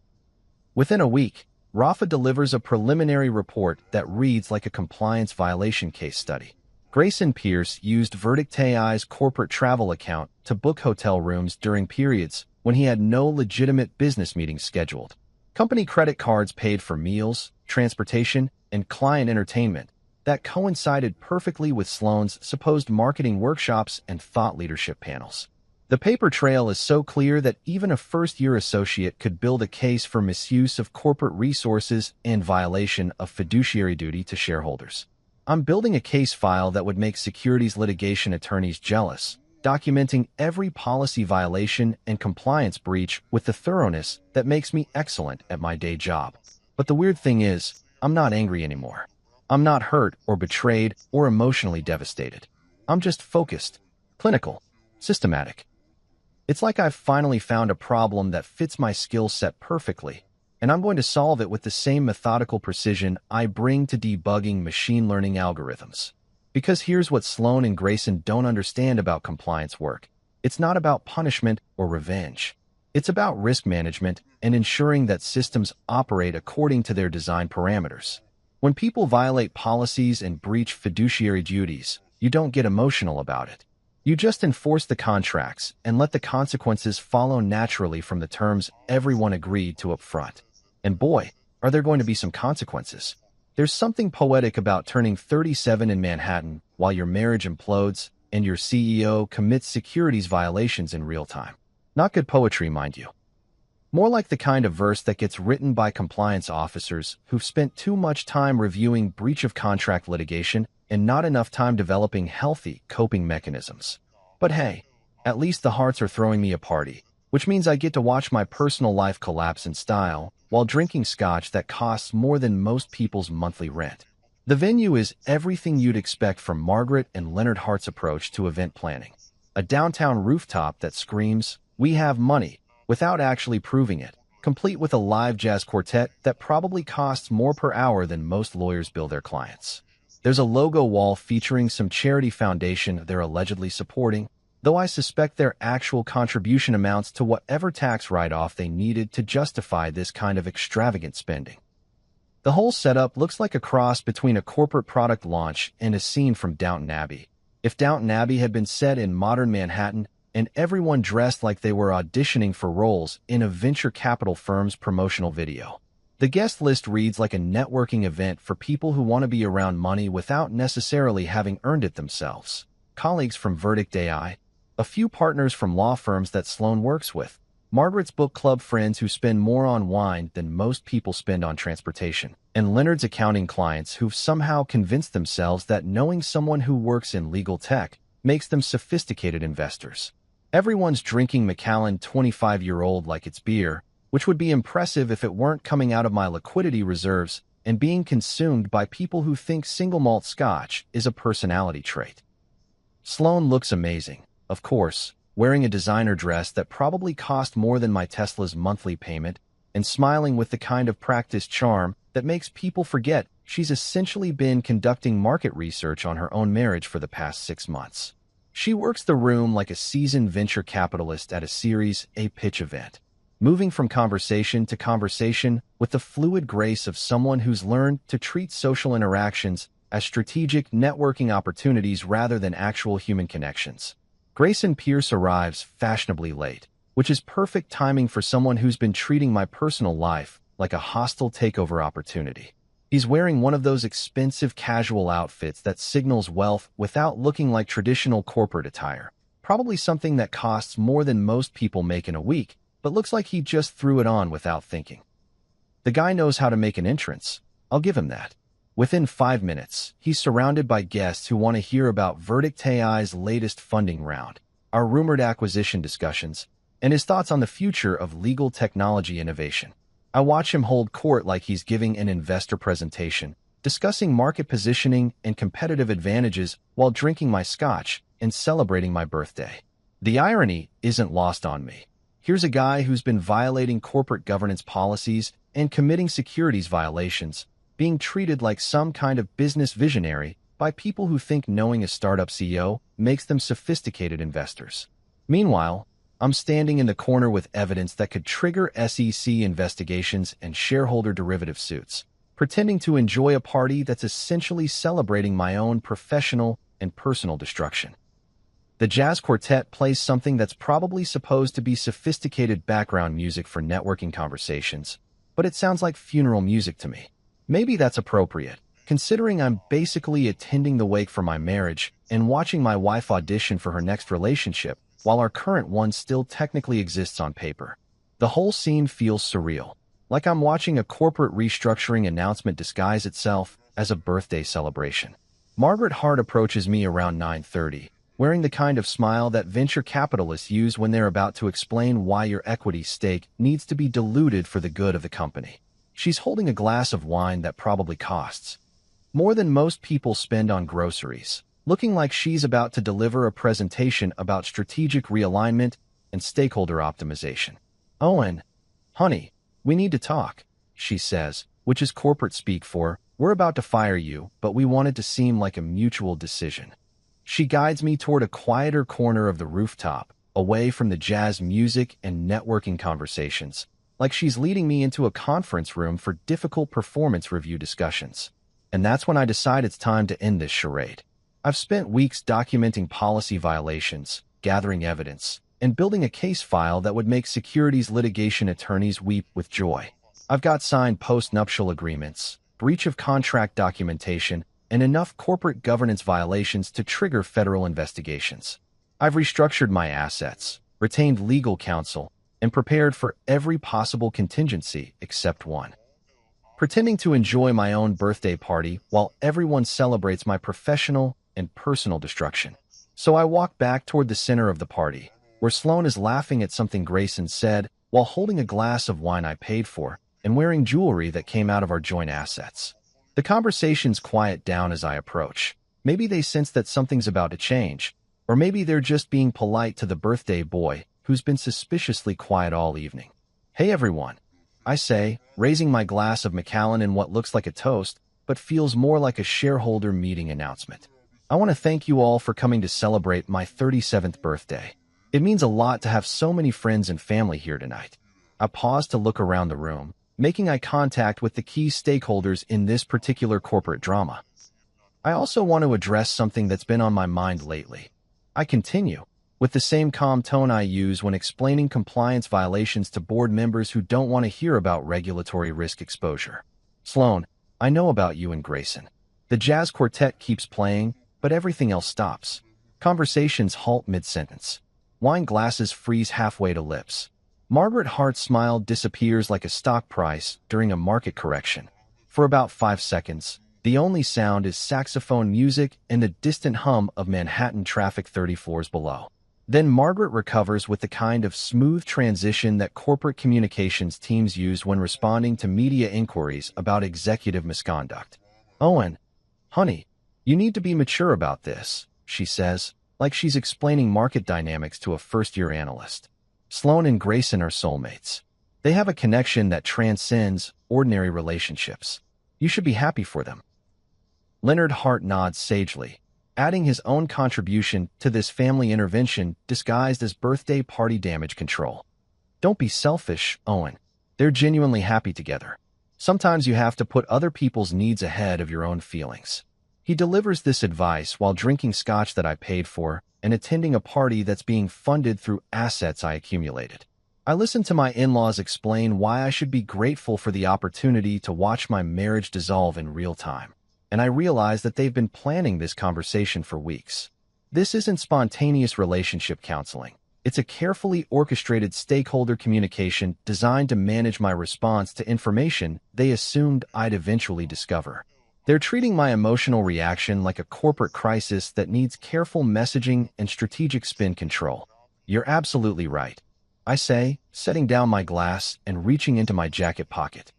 Within a week, Rafa delivers a preliminary report that reads like a compliance violation case study. Grayson Pierce used Verdict AI's corporate travel account to book hotel rooms during periods when he had no legitimate business meetings scheduled. Company credit cards paid for meals, transportation, and client entertainment that coincided perfectly with Sloan's supposed marketing workshops and thought leadership panels. The paper trail is so clear that even a first-year associate could build a case for misuse of corporate resources and violation of fiduciary duty to shareholders. I'm building a case file that would make securities litigation attorneys jealous, documenting every policy violation and compliance breach with the thoroughness that makes me excellent at my day job. But the weird thing is, I'm not angry anymore. I'm not hurt or betrayed or emotionally devastated. I'm just focused, clinical, systematic. It's like I've finally found a problem that fits my skill set perfectly, and I'm going to solve it with the same methodical precision I bring to debugging machine learning algorithms. Because here's what Sloan and Grayson don't understand about compliance work. It's not about punishment or revenge. It's about risk management and ensuring that systems operate according to their design parameters. When people violate policies and breach fiduciary duties, you don't get emotional about it. You just enforce the contracts and let the consequences follow naturally from the terms everyone agreed to up front. And boy, are there going to be some consequences. There's something poetic about turning 37 in Manhattan while your marriage implodes and your CEO commits securities violations in real time. Not good poetry, mind you. More like the kind of verse that gets written by compliance officers who've spent too much time reviewing breach of contract litigation and not enough time developing healthy coping mechanisms. But hey, at least the hearts are throwing me a party, which means I get to watch my personal life collapse in style while drinking scotch that costs more than most people's monthly rent. The venue is everything you'd expect from Margaret and Leonard Hart's approach to event planning. A downtown rooftop that screams, "We have money," without actually proving it. complete with a live jazz quartet that probably costs more per hour than most lawyers bill their clients. There's a logo wall featuring some charity foundation they're allegedly supporting, though I suspect their actual contribution amounts to whatever tax write-off they needed to justify this kind of extravagant spending. The whole setup looks like a cross between a corporate product launch and a scene from Downton Abbey. If Downton Abbey had been set in modern Manhattan and everyone dressed like they were auditioning for roles in a venture capital firm's promotional video. The guest list reads like a networking event for people who want to be around money without necessarily having earned it themselves. Colleagues from Verdict AI, a few partners from law firms that Sloan works with, Margaret's book club friends who spend more on wine than most people spend on transportation, and Leonard's accounting clients who've somehow convinced themselves that knowing someone who works in legal tech makes them sophisticated investors. Everyone's drinking Macallan 25-year-old like it's beer, which would be impressive if it weren't coming out of my liquidity reserves and being consumed by people who think single malt scotch is a personality trait. Sloan looks amazing, of course, wearing a designer dress that probably cost more than my Tesla's monthly payment, and smiling with the kind of practiced charm that makes people forget she's essentially been conducting market research on her own marriage for the past 6 months. She works the room like a seasoned venture capitalist at a Series A pitch event, moving from conversation to conversation with the fluid grace of someone who's learned to treat social interactions as strategic networking opportunities rather than actual human connections. Grayson Pierce arrives fashionably late, which is perfect timing for someone who's been treating my personal life like a hostile takeover opportunity. He's wearing one of those expensive casual outfits that signals wealth without looking like traditional corporate attire, probably something that costs more than most people make in a week, but looks like he just threw it on without thinking. The guy knows how to make an entrance. I'll give him that. Within 5 minutes, he's surrounded by guests who want to hear about Verdict AI's latest funding round, our rumored acquisition discussions, and his thoughts on the future of legal technology innovation. I watch him hold court like he's giving an investor presentation, discussing market positioning and competitive advantages while drinking my scotch and celebrating my birthday. The irony isn't lost on me. Here's a guy who's been violating corporate governance policies and committing securities violations, being treated like some kind of business visionary by people who think knowing a startup CEO makes them sophisticated investors. Meanwhile, I'm standing in the corner with evidence that could trigger SEC investigations and shareholder derivative suits, pretending to enjoy a party that's essentially celebrating my own professional and personal destruction. The jazz quartet plays something that's probably supposed to be sophisticated background music for networking conversations, but it sounds like funeral music to me. Maybe that's appropriate, considering I'm basically attending the wake for my marriage and watching my wife audition for her next relationship, while our current one still technically exists on paper. The whole scene feels surreal, like I'm watching a corporate restructuring announcement disguise itself as a birthday celebration. Margaret Hart approaches me around 9:30, wearing the kind of smile that venture capitalists use when they're about to explain why your equity stake needs to be diluted for the good of the company. She's holding a glass of wine that probably costs more than most people spend on groceries, looking like she's about to deliver a presentation about strategic realignment and stakeholder optimization. "Owen, honey, we need to talk," she says, which is corporate speak for, "We're about to fire you, but we want it to seem like a mutual decision." She guides me toward a quieter corner of the rooftop, away from the jazz music and networking conversations, like she's leading me into a conference room for difficult performance review discussions. And that's when I decide it's time to end this charade. I've spent weeks documenting policy violations, gathering evidence, and building a case file that would make securities litigation attorneys weep with joy. I've got signed post-nuptial agreements, breach of contract documentation, and enough corporate governance violations to trigger federal investigations. I've restructured my assets, retained legal counsel, and prepared for every possible contingency except one. Pretending to enjoy my own birthday party while everyone celebrates my professional and personal destruction. So I walk back toward the center of the party, where Sloan is laughing at something Grayson said while holding a glass of wine I paid for and wearing jewelry that came out of our joint assets. The conversations quiet down as I approach. Maybe they sense that something's about to change, or maybe they're just being polite to the birthday boy who's been suspiciously quiet all evening. "Hey everyone, I say, raising my glass of Macallan in what looks like a toast, but feels more like a shareholder meeting announcement. I want to thank you all for coming to celebrate my 37th birthday. It means a lot to have so many friends and family here tonight. I pause to look around the room, making eye contact with the key stakeholders in this particular corporate drama. I also want to address something that's been on my mind lately. I continue, with the same calm tone I use when explaining compliance violations to board members who don't want to hear about regulatory risk exposure. Sloan, I know about you and Grayson. The jazz quartet keeps playing, but everything else stops. Conversations halt mid-sentence. Wine glasses freeze halfway to lips. Margaret Hart's smile disappears like a stock price during a market correction. For about 5 seconds, the only sound is saxophone music and the distant hum of Manhattan traffic 30 floors below. Then Margaret recovers with the kind of smooth transition that corporate communications teams use when responding to media inquiries about executive misconduct. Owen, honey, you need to be mature about this, she says, like she's explaining market dynamics to a first-year analyst. Sloan and Grayson are soulmates. They have a connection that transcends ordinary relationships. You should be happy for them. Leonard Hart nods sagely, adding his own contribution to this family intervention disguised as birthday party damage control. Don't be selfish, Owen. They're genuinely happy together. Sometimes you have to put other people's needs ahead of your own feelings. He delivers this advice while drinking scotch that I paid for and attending a party that's being funded through assets I accumulated. I listen to my in-laws explain why I should be grateful for the opportunity to watch my marriage dissolve in real time. And I realize that they've been planning this conversation for weeks. This isn't spontaneous relationship counseling. It's a carefully orchestrated stakeholder communication designed to manage my response to information they assumed I'd eventually discover. They're treating my emotional reaction like a corporate crisis that needs careful messaging and strategic spin control. You're absolutely right, I say, setting down my glass and reaching into my jacket pocket.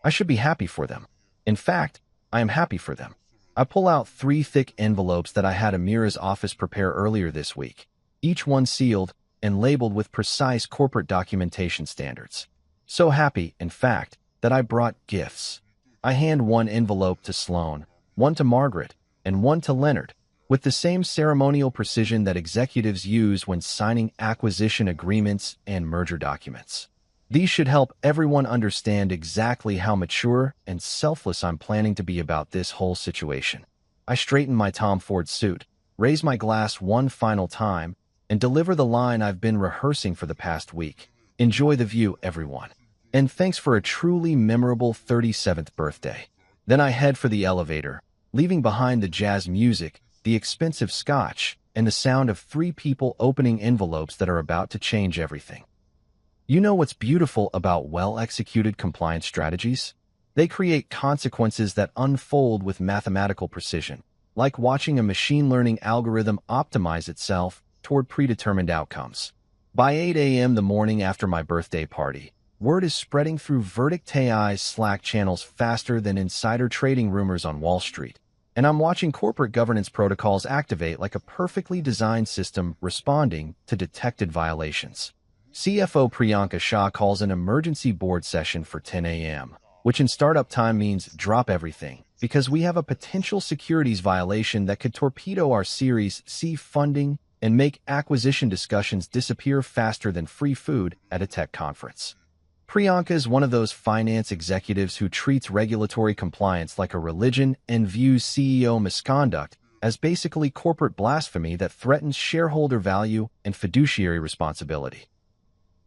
I should be happy for them. In fact, I am happy for them. I pull out 3 thick envelopes that I had Amira's office prepare earlier this week, each one sealed and labeled with precise corporate documentation standards. So happy, in fact, that I brought gifts. I hand one envelope to Sloan, one to Margaret, and one to Leonard, with the same ceremonial precision that executives use when signing acquisition agreements and merger documents. These should help everyone understand exactly how mature and selfless I'm planning to be about this whole situation. I straighten my Tom Ford suit, raise my glass one final time, and deliver the line I've been rehearsing for the past week. Enjoy the view, everyone. And thanks for a truly memorable 37th birthday. Then I head for the elevator, leaving behind the jazz music, the expensive scotch, and the sound of 3 people opening envelopes that are about to change everything. You know what's beautiful about well-executed compliance strategies? They create consequences that unfold with mathematical precision, like watching a machine learning algorithm optimize itself toward predetermined outcomes. By 8 a.m. the morning after my birthday party, word is spreading through Verdict AI's Slack channels faster than insider trading rumors on Wall Street, and I'm watching corporate governance protocols activate like a perfectly designed system responding to detected violations. CFO Priyanka Shah calls an emergency board session for 10 a.m., which in startup time means drop everything, because we have a potential securities violation that could torpedo our Series C funding and make acquisition discussions disappear faster than free food at a tech conference. Priyanka is one of those finance executives who treats regulatory compliance like a religion and views CEO misconduct as basically corporate blasphemy that threatens shareholder value and fiduciary responsibility.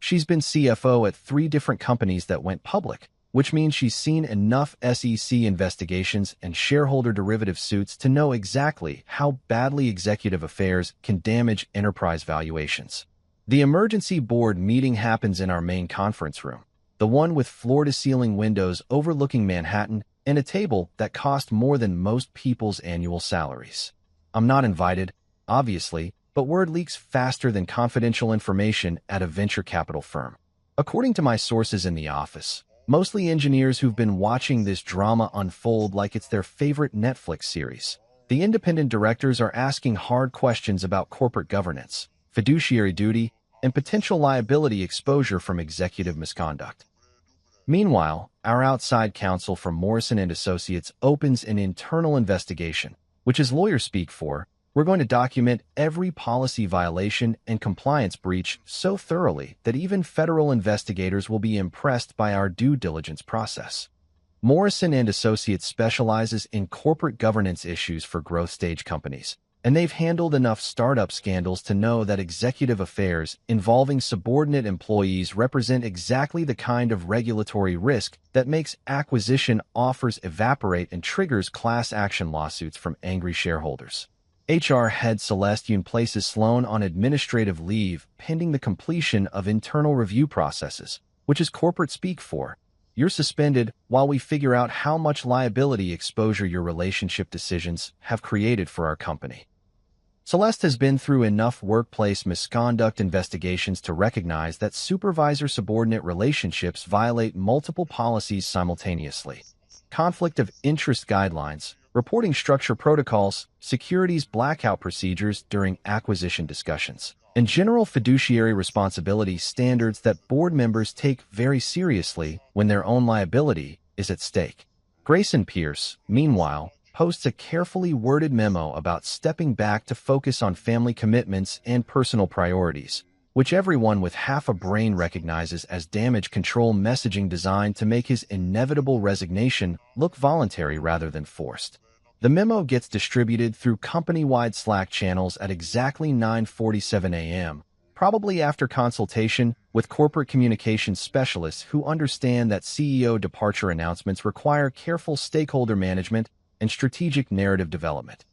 She's been CFO at 3 different companies that went public, which means she's seen enough SEC investigations and shareholder derivative suits to know exactly how badly executive affairs can damage enterprise valuations. The emergency board meeting happens in our main conference room, the one with floor-to-ceiling windows overlooking Manhattan and a table that cost more than most people's annual salaries. I'm not invited, obviously, but word leaks faster than confidential information at a venture capital firm. According to my sources in the office, mostly engineers who've been watching this drama unfold like it's their favorite Netflix series, the independent directors are asking hard questions about corporate governance, fiduciary duty, and potential liability exposure from executive misconduct. Meanwhile, our outside counsel from Morrison and Associates opens an internal investigation, which is lawyer speak for, we're going to document every policy violation and compliance breach so thoroughly that even federal investigators will be impressed by our due diligence process. Morrison and Associates specializes in corporate governance issues for growth stage companies, and they've handled enough startup scandals to know that executive affairs involving subordinate employees represent exactly the kind of regulatory risk that makes acquisition offers evaporate and triggers class action lawsuits from angry shareholders. HR head Celeste Yoon places Sloan on administrative leave pending the completion of internal review processes, which is corporate speak for, you're suspended while we figure out how much liability exposure your relationship decisions have created for our company. Celeste has been through enough workplace misconduct investigations to recognize that supervisor-subordinate relationships violate multiple policies simultaneously. Conflict of interest guidelines, reporting structure protocols, securities blackout procedures during acquisition discussions, and general fiduciary responsibility standards that board members take very seriously when their own liability is at stake. Grayson Pierce, meanwhile, posts a carefully worded memo about stepping back to focus on family commitments and personal priorities, which everyone with half a brain recognizes as damage control messaging designed to make his inevitable resignation look voluntary rather than forced. The memo gets distributed through company-wide Slack channels at exactly 9:47 a.m., probably after consultation with corporate communications specialists who understand that CEO departure announcements require careful stakeholder management and strategic narrative development.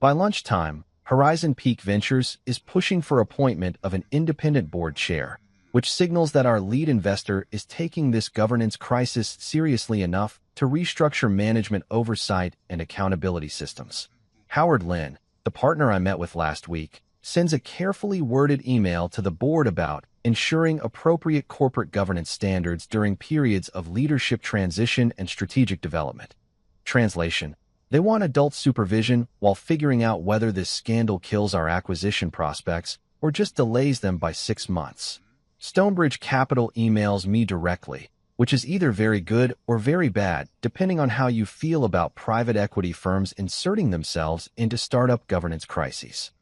By lunchtime, Horizon Peak Ventures is pushing for appointment of an independent board chair, which signals that our lead investor is taking this governance crisis seriously enough to restructure management oversight and accountability systems. Howard Lin, the partner I met with last week, sends a carefully worded email to the board about ensuring appropriate corporate governance standards during periods of leadership transition and strategic development. Translation: they want adult supervision while figuring out whether this scandal kills our acquisition prospects or just delays them by 6 months. Stonebridge Capital emails me directly, which is either very good or very bad, depending on how you feel about private equity firms inserting themselves into startup governance crises.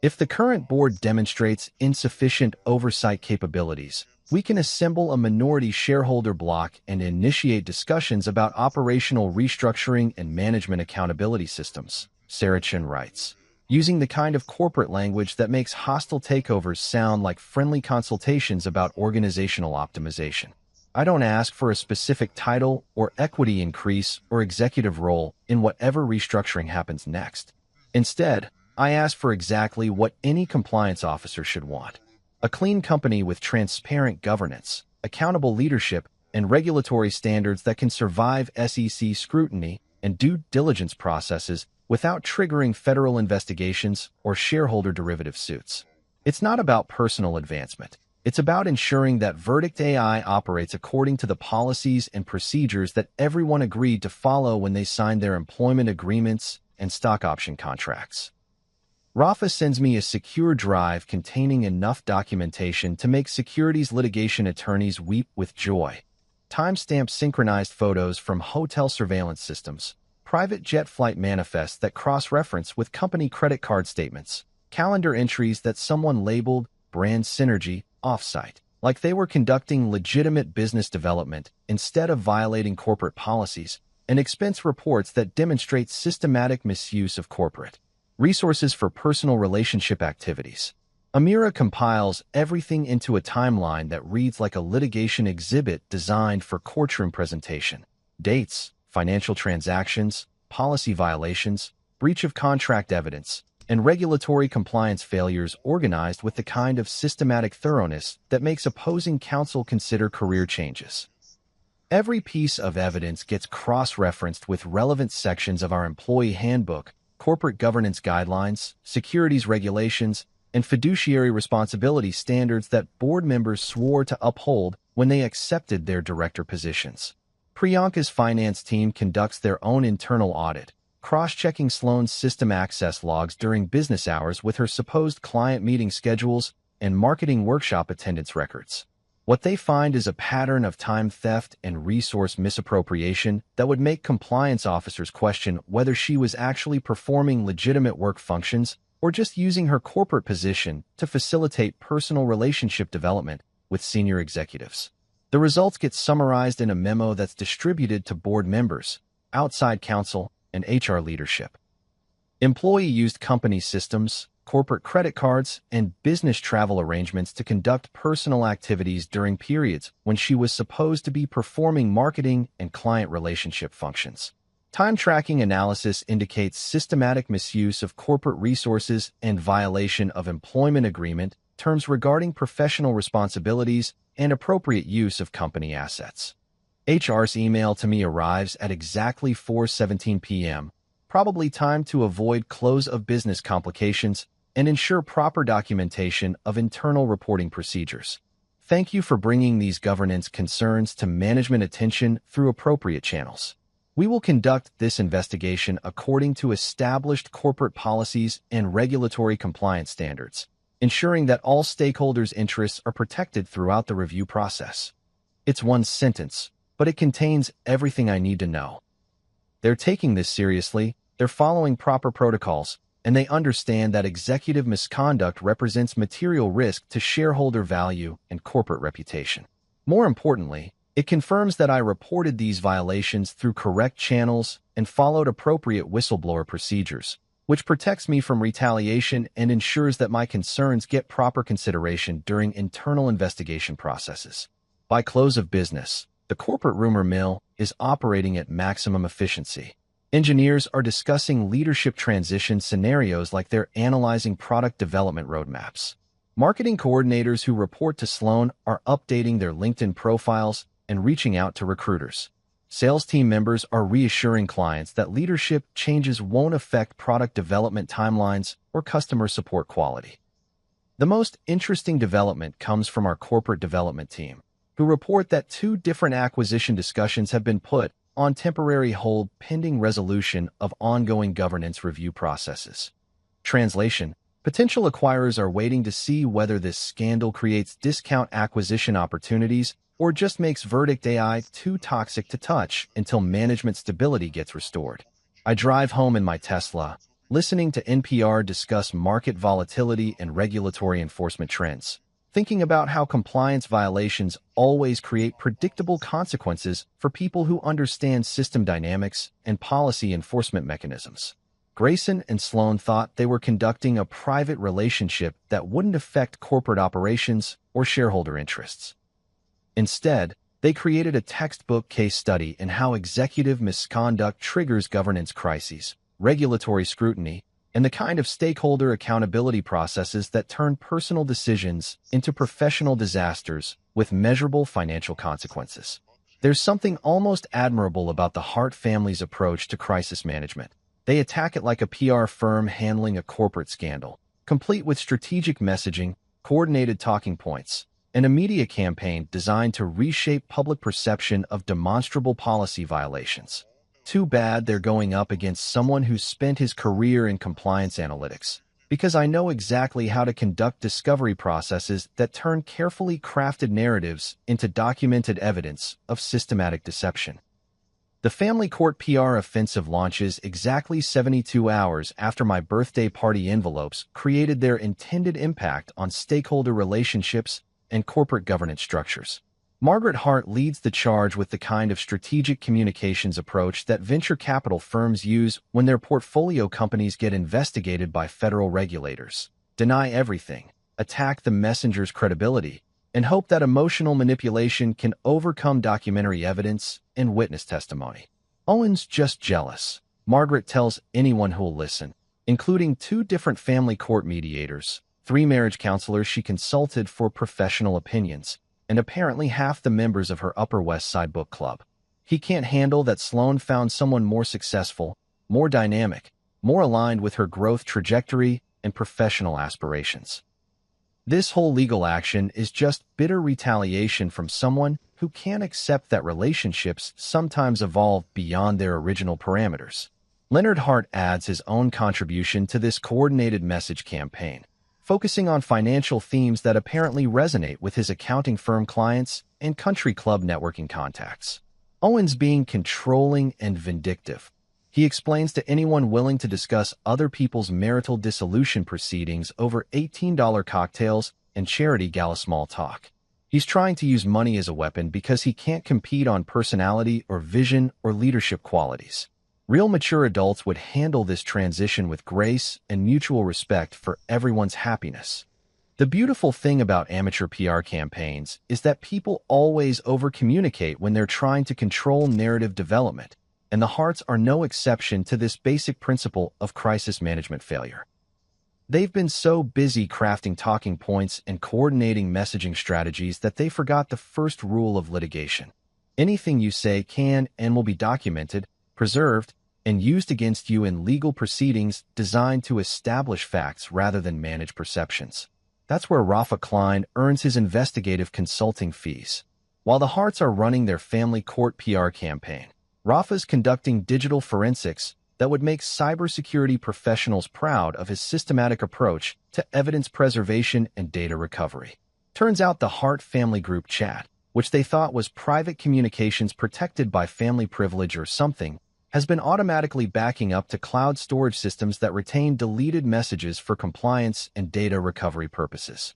If the current board demonstrates insufficient oversight capabilities, we can assemble a minority shareholder bloc and initiate discussions about operational restructuring and management accountability systems, Sarachin writes, using the kind of corporate language that makes hostile takeovers sound like friendly consultations about organizational optimization. I don't ask for a specific title or equity increase or executive role in whatever restructuring happens next. Instead, I ask for exactly what any compliance officer should want: a clean company with transparent governance, accountable leadership, and regulatory standards that can survive SEC scrutiny and due diligence processes without triggering federal investigations or shareholder derivative suits. It's not about personal advancement. It's about ensuring that Verdict AI operates according to the policies and procedures that everyone agreed to follow when they signed their employment agreements and stock option contracts. Rafa sends me a secure drive containing enough documentation to make securities litigation attorneys weep with joy. Timestamp synchronized photos from hotel surveillance systems, private jet flight manifests that cross-reference with company credit card statements, calendar entries that someone labeled brand synergy offsite, like they were conducting legitimate business development instead of violating corporate policies, and expense reports that demonstrate systematic misuse of corporate resources for personal relationship activities. Amira compiles everything into a timeline that reads like a litigation exhibit designed for courtroom presentation. Dates, financial transactions, policy violations, breach of contract evidence, and regulatory compliance failures organized with the kind of systematic thoroughness that makes opposing counsel consider career changes. Every piece of evidence gets cross-referenced with relevant sections of our employee handbook, corporate governance guidelines, securities regulations, and fiduciary responsibility standards that board members swore to uphold when they accepted their director positions. Priyanka's finance team conducts their own internal audit, cross-checking Sloan's system access logs during business hours with her supposed client meeting schedules and marketing workshop attendance records. What they find is a pattern of time theft and resource misappropriation that would make compliance officers question whether she was actually performing legitimate work functions or just using her corporate position to facilitate personal relationship development with senior executives. The results get summarized in a memo that's distributed to board members, outside counsel, and HR leadership. Employee used company systems, corporate credit cards, and business travel arrangements to conduct personal activities during periods when she was supposed to be performing marketing and client relationship functions. Time tracking analysis indicates systematic misuse of corporate resources and violation of employment agreement terms regarding professional responsibilities and appropriate use of company assets. HR's email to me arrives at exactly 4:17 p.m., probably time to avoid close of business complications and ensure proper documentation of internal reporting procedures. Thank you for bringing these governance concerns to management attention through appropriate channels. We will conduct this investigation according to established corporate policies and regulatory compliance standards, ensuring that all stakeholders' interests are protected throughout the review process. It's one sentence, but it contains everything I need to know. They're taking this seriously, they're following proper protocols, and they understand that executive misconduct represents material risk to shareholder value and corporate reputation. More importantly, it confirms that I reported these violations through correct channels and followed appropriate whistleblower procedures, which protects me from retaliation and ensures that my concerns get proper consideration during internal investigation processes. By close of business, the corporate rumor mill is operating at maximum efficiency. Engineers are discussing leadership transition scenarios like they're analyzing product development roadmaps. Marketing coordinators who report to Sloan are updating their LinkedIn profiles and reaching out to recruiters. Sales team members are reassuring clients that leadership changes won't affect product development timelines or customer support quality. The most interesting development comes from our corporate development team, who report that 2 different acquisition discussions have been put on temporary hold pending resolution of ongoing governance review processes. Translation: potential acquirers are waiting to see whether this scandal creates discount acquisition opportunities or just makes Verdict AI too toxic to touch until management stability gets restored. I drive home in my Tesla, listening to NPR discuss market volatility and regulatory enforcement trends, thinking about how compliance violations always create predictable consequences for people who understand system dynamics and policy enforcement mechanisms. Grayson and Sloan thought they were conducting a private relationship that wouldn't affect corporate operations or shareholder interests. Instead, they created a textbook case study in how executive misconduct triggers governance crises, regulatory scrutiny, and the kind of stakeholder accountability processes that turn personal decisions into professional disasters with measurable financial consequences. There's something almost admirable about the Hart family's approach to crisis management. They attack it like a PR firm handling a corporate scandal, complete with strategic messaging, coordinated talking points, and a media campaign designed to reshape public perception of demonstrable policy violations. Too bad they're going up against someone who's spent his career in compliance analytics, because I know exactly how to conduct discovery processes that turn carefully crafted narratives into documented evidence of systematic deception. The family court PR offensive launches exactly 72 hours after my birthday party envelopes created their intended impact on stakeholder relationships and corporate governance structures. Margaret Hart leads the charge with the kind of strategic communications approach that venture capital firms use when their portfolio companies get investigated by federal regulators. Deny everything, attack the messenger's credibility, and hope that emotional manipulation can overcome documentary evidence and witness testimony. Owen's just jealous, Margaret tells anyone who'll listen, including 2 different family court mediators, 3 marriage counselors she consulted for professional opinions, and apparently half the members of her Upper West Side book club. He can't handle that Sloan found someone more successful, more dynamic, more aligned with her growth trajectory and professional aspirations. This whole legal action is just bitter retaliation from someone who can't accept that relationships sometimes evolve beyond their original parameters. Leonard Hart adds his own contribution to this coordinated message campaign. focusing on financial themes that apparently resonate with his accounting firm clients and country club networking contacts. Owen's being controlling and vindictive. He explains to anyone willing to discuss other people's marital dissolution proceedings over $18 cocktails and charity gala small talk. He's trying to use money as a weapon because he can't compete on personality or vision or leadership qualities. Real mature adults would handle this transition with grace and mutual respect for everyone's happiness. The beautiful thing about amateur PR campaigns is that people always over-communicate when they're trying to control narrative development, and the Harts are no exception to this basic principle of crisis management failure. They've been so busy crafting talking points and coordinating messaging strategies that they forgot the first rule of litigation. Anything you say can and will be documented, preserved, and used against you in legal proceedings designed to establish facts rather than manage perceptions. That's where Rafa Klein earns his investigative consulting fees. While the Harts are running their family court PR campaign, Rafa's conducting digital forensics that would make cybersecurity professionals proud of his systematic approach to evidence preservation and data recovery. Turns out the Hart family group chat, which they thought was private communications protected by family privilege or something, has been automatically backing up to cloud storage systems that retain deleted messages for compliance and data recovery purposes.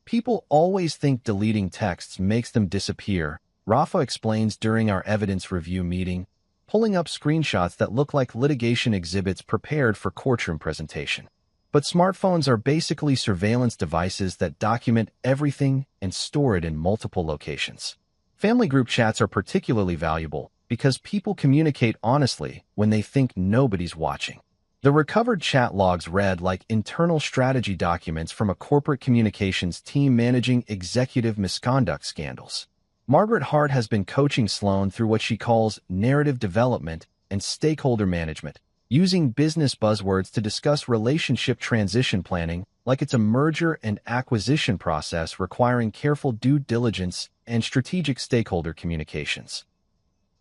People always think deleting texts makes them disappear, Rafa explains during our evidence review meeting, pulling up screenshots that look like litigation exhibits prepared for courtroom presentation. But smartphones are basically surveillance devices that document everything and store it in multiple locations. Family group chats are particularly valuable because people communicate honestly when they think nobody's watching. The recovered chat logs read like internal strategy documents from a corporate communications team managing executive misconduct scandals. Margaret Hart has been coaching Sloan through what she calls narrative development and stakeholder management, using business buzzwords to discuss relationship transition planning like it's a merger and acquisition process requiring careful due diligence and strategic stakeholder communications.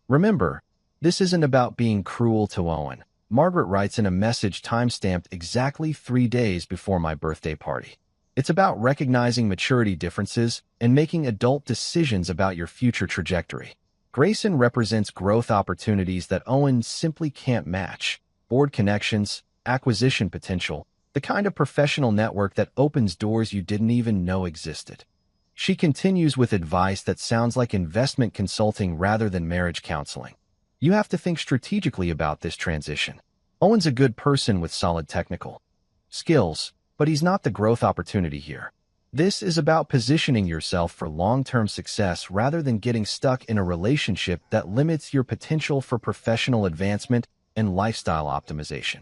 Remember, this isn't about being cruel to Owen, Margaret writes in a message timestamped exactly 3 days before my birthday party. It's about recognizing maturity differences and making adult decisions about your future trajectory. Grayson represents growth opportunities that Owen simply can't match. Board connections, acquisition potential, the kind of professional network that opens doors you didn't even know existed. She continues with advice that sounds like investment consulting rather than marriage counseling. You have to think strategically about this transition. Owen's a good person with solid technical skills, but he's not the growth opportunity here. This is about positioning yourself for long-term success rather than getting stuck in a relationship that limits your potential for professional advancement and lifestyle optimization.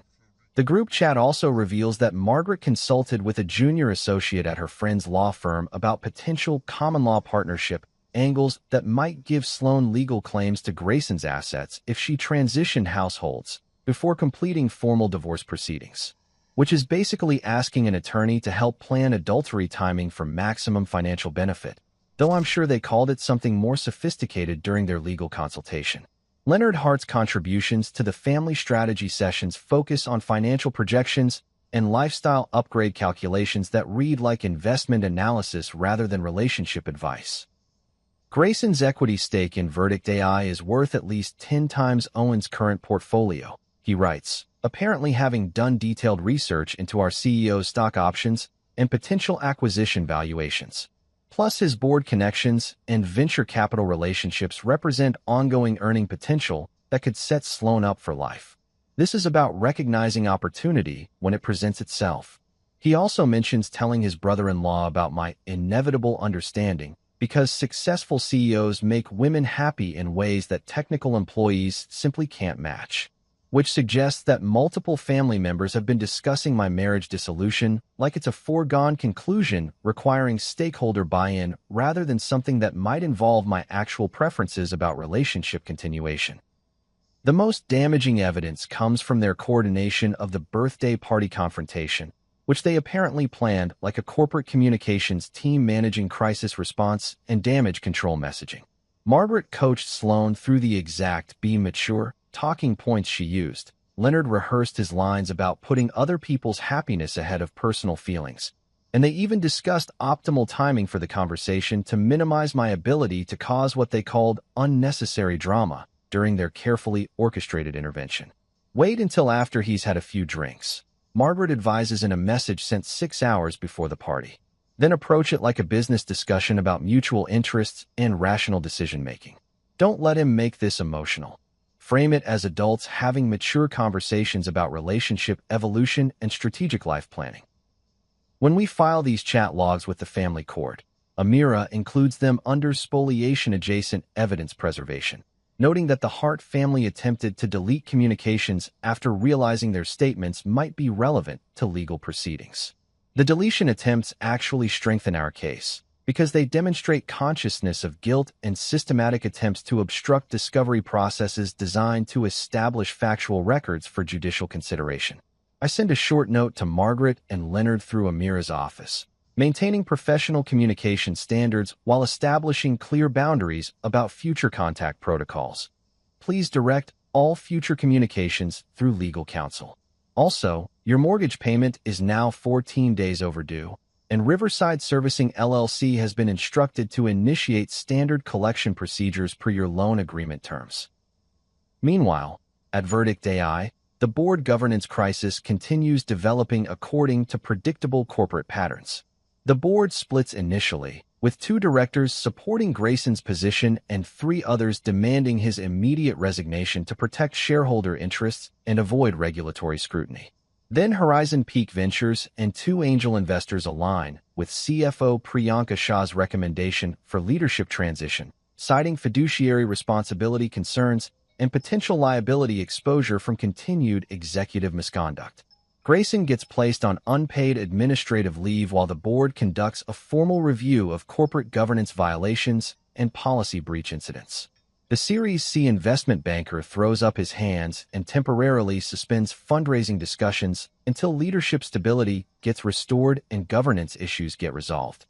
The group chat also reveals that Margaret consulted with a junior associate at her friend's law firm about potential common law partnership angles that might give Sloan legal claims to Grayson's assets if she transitioned households before completing formal divorce proceedings, which is basically asking an attorney to help plan adultery timing for maximum financial benefit, though I'm sure they called it something more sophisticated during their legal consultation. Leonard Hart's contributions to the family strategy sessions focus on financial projections and lifestyle upgrade calculations that read like investment analysis rather than relationship advice. Grayson's equity stake in Verdict AI is worth at least 10 times Owen's current portfolio, he writes, apparently having done detailed research into our CEO's stock options and potential acquisition valuations. Plus, his board connections and venture capital relationships represent ongoing earning potential that could set Sloan up for life. This is about recognizing opportunity when it presents itself. He also mentions telling his brother-in-law about my inevitable understanding because successful CEOs make women happy in ways that technical employees simply can't match, which suggests that multiple family members have been discussing my marriage dissolution like it's a foregone conclusion requiring stakeholder buy-in rather than something that might involve my actual preferences about relationship continuation. The most damaging evidence comes from their coordination of the birthday party confrontation, which they apparently planned like a corporate communications team managing crisis response and damage control messaging. Margaret coached Sloan through the exact "be mature" talking points she used. Leonard rehearsed his lines about putting other people's happiness ahead of personal feelings, and they even discussed optimal timing for the conversation to minimize my ability to cause what they called unnecessary drama during their carefully orchestrated intervention. Wait until after he's had a few drinks, Margaret advises in a message sent 6 hours before the party. Then approach it like a business discussion about mutual interests and rational decision-making. Don't let him make this emotional. Frame it as adults having mature conversations about relationship evolution and strategic life planning. When we file these chat logs with the family court, Amira includes them under spoliation-adjacent evidence preservation, noting that the Hart family attempted to delete communications after realizing their statements might be relevant to legal proceedings. The deletion attempts actually strengthen our case, because they demonstrate consciousness of guilt and systematic attempts to obstruct discovery processes designed to establish factual records for judicial consideration. I send a short note to Margaret and Leonard through Amira's office, maintaining professional communication standards while establishing clear boundaries about future contact protocols. Please direct all future communications through legal counsel. Also, your mortgage payment is now 14 days overdue, and Riverside Servicing LLC has been instructed to initiate standard collection procedures per your loan agreement terms. Meanwhile, at Verdict AI, the board governance crisis continues developing according to predictable corporate patterns. The board splits initially, with 2 directors supporting Grayson's position and 3 others demanding his immediate resignation to protect shareholder interests and avoid regulatory scrutiny. Then Horizon Peak Ventures and 2 angel investors align with CFO Priyanka Shah's recommendation for leadership transition, citing fiduciary responsibility concerns and potential liability exposure from continued executive misconduct. Grayson gets placed on unpaid administrative leave while the board conducts a formal review of corporate governance violations and policy breach incidents. The Series C investment banker throws up his hands and temporarily suspends fundraising discussions until leadership stability gets restored and governance issues get resolved.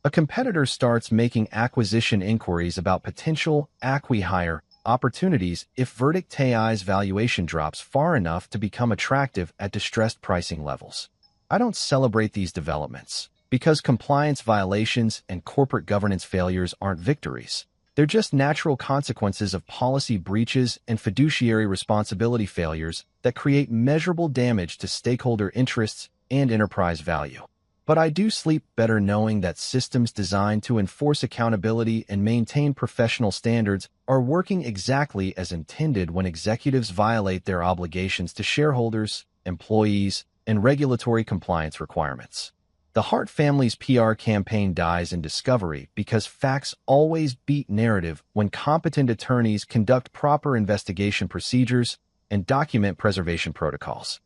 A competitor starts making acquisition inquiries about potential acqui-hire opportunities if Verdict AI's valuation drops far enough to become attractive at distressed pricing levels. I don't celebrate these developments, because compliance violations and corporate governance failures aren't victories. They're just natural consequences of policy breaches and fiduciary responsibility failures that create measurable damage to stakeholder interests and enterprise value. But I do sleep better knowing that systems designed to enforce accountability and maintain professional standards are working exactly as intended when executives violate their obligations to shareholders, employees, and regulatory compliance requirements. The Hart family's PR campaign dies in discovery because facts always beat narrative when competent attorneys conduct proper investigation procedures and document preservation protocols.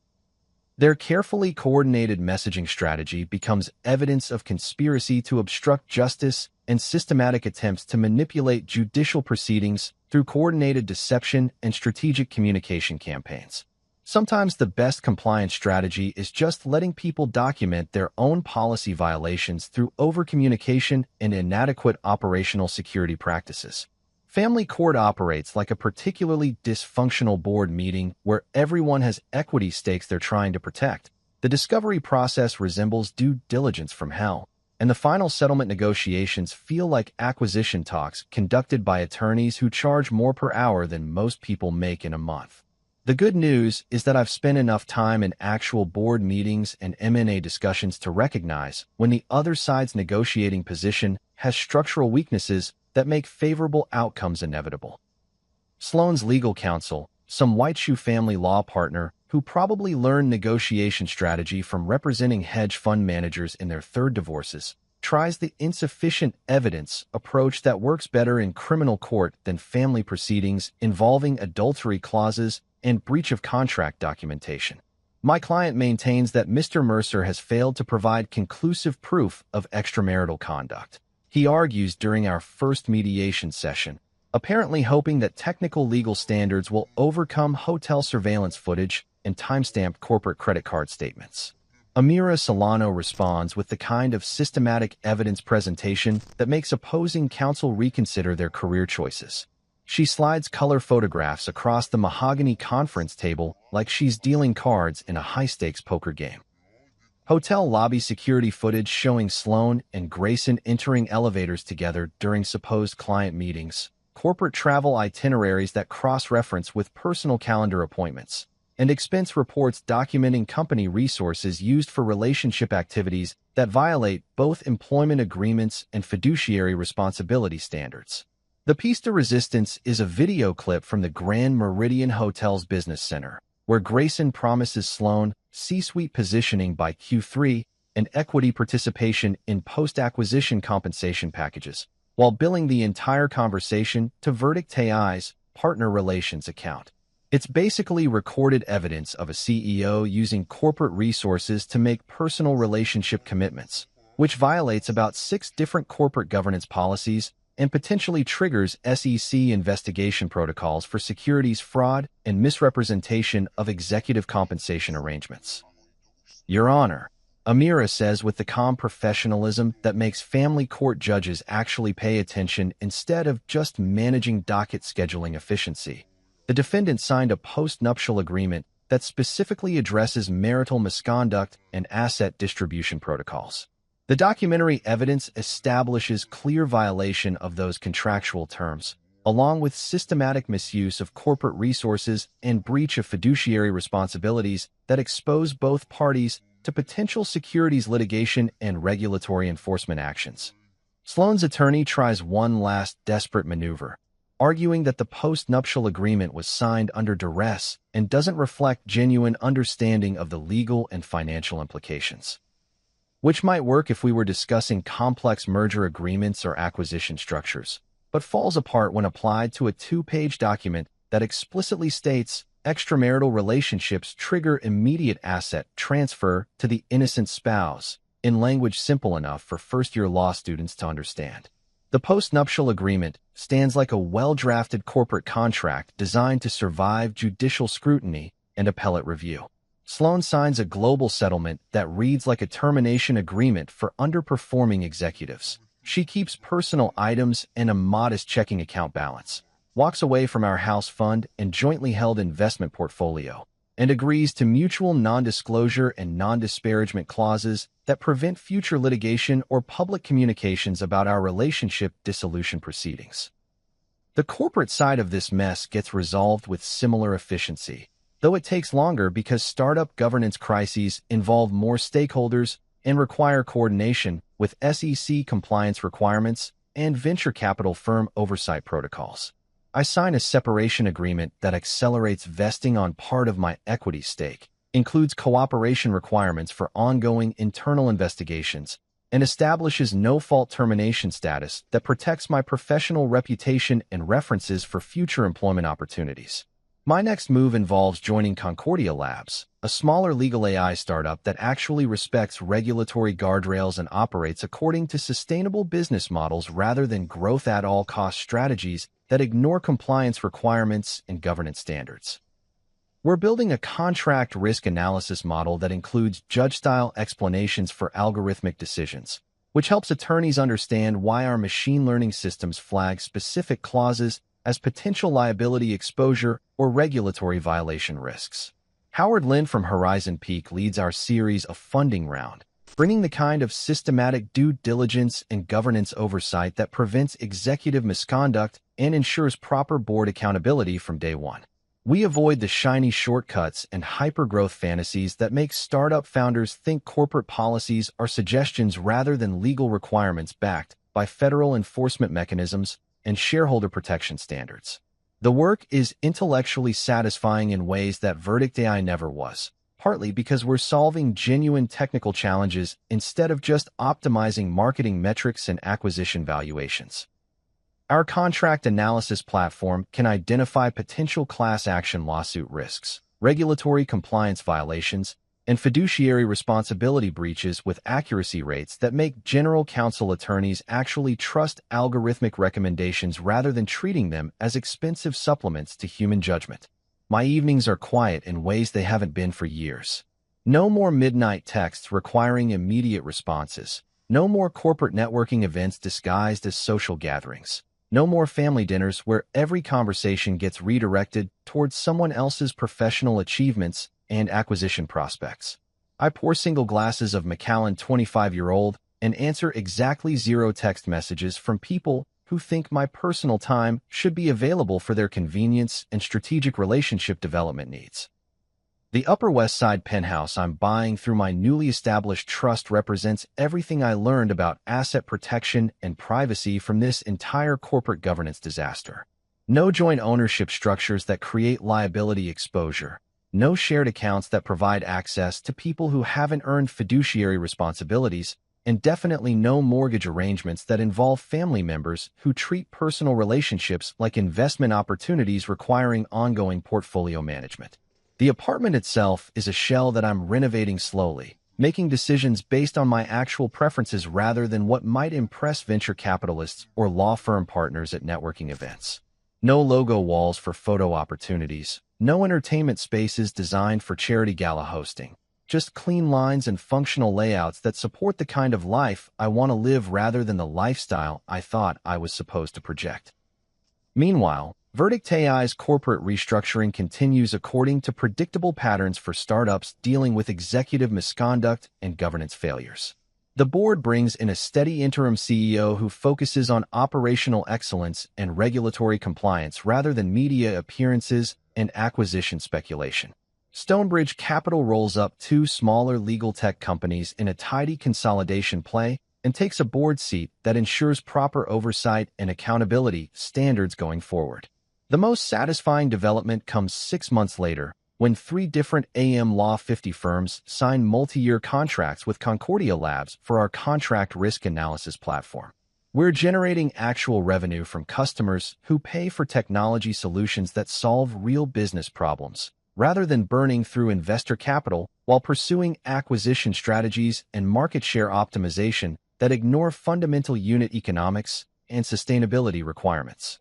Their carefully coordinated messaging strategy becomes evidence of conspiracy to obstruct justice and systematic attempts to manipulate judicial proceedings through coordinated deception and strategic communication campaigns. Sometimes the best compliance strategy is just letting people document their own policy violations through overcommunication and inadequate operational security practices. Family court operates like a particularly dysfunctional board meeting where everyone has equity stakes they're trying to protect. The discovery process resembles due diligence from hell, and the final settlement negotiations feel like acquisition talks conducted by attorneys who charge more per hour than most people make in a month. The good news is that I've spent enough time in actual board meetings and M&A discussions to recognize when the other side's negotiating position has structural weaknesses that make favorable outcomes inevitable. Sloan's legal counsel, some White Shoe family law partner who probably learned negotiation strategy from representing hedge fund managers in their 3rd divorces, tries the insufficient evidence approach that works better in criminal court than family proceedings involving adultery clauses and breach of contract documentation. My client maintains that Mr. Mercer has failed to provide conclusive proof of extramarital conduct. He argues during our first mediation session, apparently hoping that technical legal standards will overcome hotel surveillance footage and timestamped corporate credit card statements. Amira Solano responds with the kind of systematic evidence presentation that makes opposing counsel reconsider their career choices. She slides color photographs across the mahogany conference table like she's dealing cards in a high-stakes poker game. Hotel lobby security footage showing Sloan and Grayson entering elevators together during supposed client meetings, corporate travel itineraries that cross-reference with personal calendar appointments, and expense reports documenting company resources used for relationship activities that violate both employment agreements and fiduciary responsibility standards. The piece de resistance is a video clip from the Grand Meridian Hotel's Business Center, where Grayson promises Sloan C-suite positioning by Q3 and equity participation in post-acquisition compensation packages, while billing the entire conversation to Verdict AI's partner relations account. It's basically recorded evidence of a CEO using corporate resources to make personal relationship commitments, which violates about 6 different corporate governance policies and potentially triggers SEC investigation protocols for securities fraud and misrepresentation of executive compensation arrangements. Your Honor, Amira says with the calm professionalism that makes family court judges actually pay attention instead of just managing docket scheduling efficiency. The defendant signed a post-nuptial agreement that specifically addresses marital misconduct and asset distribution protocols. The documentary evidence establishes clear violation of those contractual terms, along with systematic misuse of corporate resources and breach of fiduciary responsibilities that expose both parties to potential securities litigation and regulatory enforcement actions. Sloan's attorney tries one last desperate maneuver, arguing that the post-nuptial agreement was signed under duress and doesn't reflect genuine understanding of the legal and financial implications. Which might work if we were discussing complex merger agreements or acquisition structures, but falls apart when applied to a 2-page document that explicitly states extramarital relationships trigger immediate asset transfer to the innocent spouse, in language simple enough for first-year law students to understand. The post-nuptial agreement stands like a well-drafted corporate contract designed to survive judicial scrutiny and appellate review. Sloan signs a global settlement that reads like a termination agreement for underperforming executives. She keeps personal items and a modest checking account balance, walks away from our house fund and jointly held investment portfolio, and agrees to mutual non-disclosure and non-disparagement clauses that prevent future litigation or public communications about our relationship dissolution proceedings. The corporate side of this mess gets resolved with similar efficiency, though it takes longer because startup governance crises involve more stakeholders and require coordination with SEC compliance requirements and venture capital firm oversight protocols. I sign a separation agreement that accelerates vesting on part of my equity stake, includes cooperation requirements for ongoing internal investigations, and establishes no-fault termination status that protects my professional reputation and references for future employment opportunities. My next move involves joining Concordia Labs, a smaller legal AI startup that actually respects regulatory guardrails and operates according to sustainable business models rather than growth-at-all-cost strategies that ignore compliance requirements and governance standards. We're building a contract risk analysis model that includes judge-style explanations for algorithmic decisions, which helps attorneys understand why our machine learning systems flag specific clauses as potential liability exposure or regulatory violation risks. Howard Lin from Horizon Peak leads our series of funding round, bringing the kind of systematic due diligence and governance oversight that prevents executive misconduct and ensures proper board accountability from day one. We avoid the shiny shortcuts and hypergrowth fantasies that make startup founders think corporate policies are suggestions rather than legal requirements backed by federal enforcement mechanisms and shareholder protection standards. The work is intellectually satisfying in ways that Verdict AI never was, partly because we're solving genuine technical challenges instead of just optimizing marketing metrics and acquisition valuations. Our contract analysis platform can identify potential class action lawsuit risks, regulatory compliance violations, and fiduciary responsibility breaches with accuracy rates that make general counsel attorneys actually trust algorithmic recommendations rather than treating them as expensive supplements to human judgment. My evenings are quiet in ways they haven't been for years. No more midnight texts requiring immediate responses. No more corporate networking events disguised as social gatherings. No more family dinners where every conversation gets redirected towards someone else's professional achievements and acquisition prospects. I pour single glasses of Macallan 25-year-old and answer exactly 0 text messages from people who think my personal time should be available for their convenience and strategic relationship development needs. The Upper West Side penthouse I'm buying through my newly established trust represents everything I learned about asset protection and privacy from this entire corporate governance disaster. No joint ownership structures that create liability exposure. No shared accounts that provide access to people who haven't earned fiduciary responsibilities, and definitely no mortgage arrangements that involve family members who treat personal relationships like investment opportunities requiring ongoing portfolio management. The apartment itself is a shell that I'm renovating slowly, making decisions based on my actual preferences rather than what might impress venture capitalists or law firm partners at networking events. No logo walls for photo opportunities, no entertainment spaces designed for charity gala hosting. Just clean lines and functional layouts that support the kind of life I want to live rather than the lifestyle I thought I was supposed to project. Meanwhile, Verdict AI's corporate restructuring continues according to predictable patterns for startups dealing with executive misconduct and governance failures. The board brings in a steady interim CEO who focuses on operational excellence and regulatory compliance rather than media appearances and acquisition speculation. Stonebridge Capital rolls up 2 smaller legal tech companies in a tidy consolidation play and takes a board seat that ensures proper oversight and accountability standards going forward. The most satisfying development comes 6 months later, when 3 different AM Law 50 firms sign multi-year contracts with Concordia Labs for our contract risk analysis platform. We're generating actual revenue from customers who pay for technology solutions that solve real business problems, rather than burning through investor capital while pursuing acquisition strategies and market share optimization that ignore fundamental unit economics and sustainability requirements.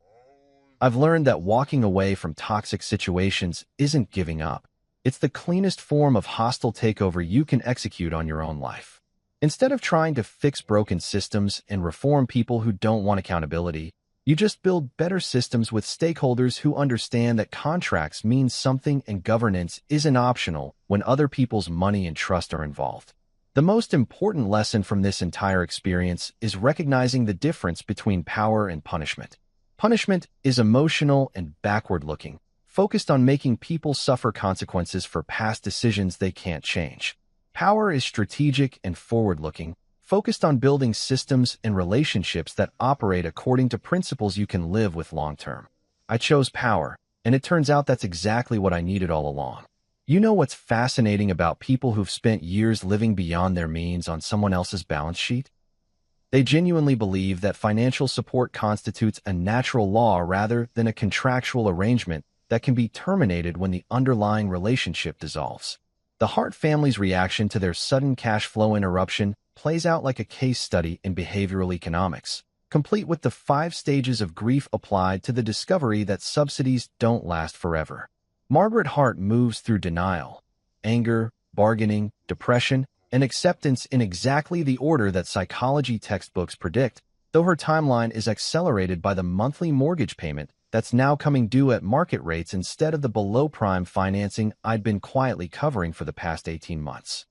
I've learned that walking away from toxic situations isn't giving up. It's the cleanest form of hostile takeover you can execute on your own life. Instead of trying to fix broken systems and reform people who don't want accountability, you just build better systems with stakeholders who understand that contracts mean something and governance isn't optional when other people's money and trust are involved. The most important lesson from this entire experience is recognizing the difference between power and punishment. Punishment is emotional and backward-looking, focused on making people suffer consequences for past decisions they can't change. Power is strategic and forward-looking, focused on building systems and relationships that operate according to principles you can live with long-term. I chose power, and it turns out that's exactly what I needed all along. You know what's fascinating about people who've spent years living beyond their means on someone else's balance sheet? They genuinely believe that financial support constitutes a natural law rather than a contractual arrangement that can be terminated when the underlying relationship dissolves. The Hart family's reaction to their sudden cash flow interruption plays out like a case study in behavioral economics, complete with the 5 stages of grief applied to the discovery that subsidies don't last forever. Margaret Hart moves through denial, anger, bargaining, depression, and acceptance in exactly the order that psychology textbooks predict, though her timeline is accelerated by the monthly mortgage payment that's now coming due at market rates instead of the below-prime financing I'd been quietly covering for the past 18 months.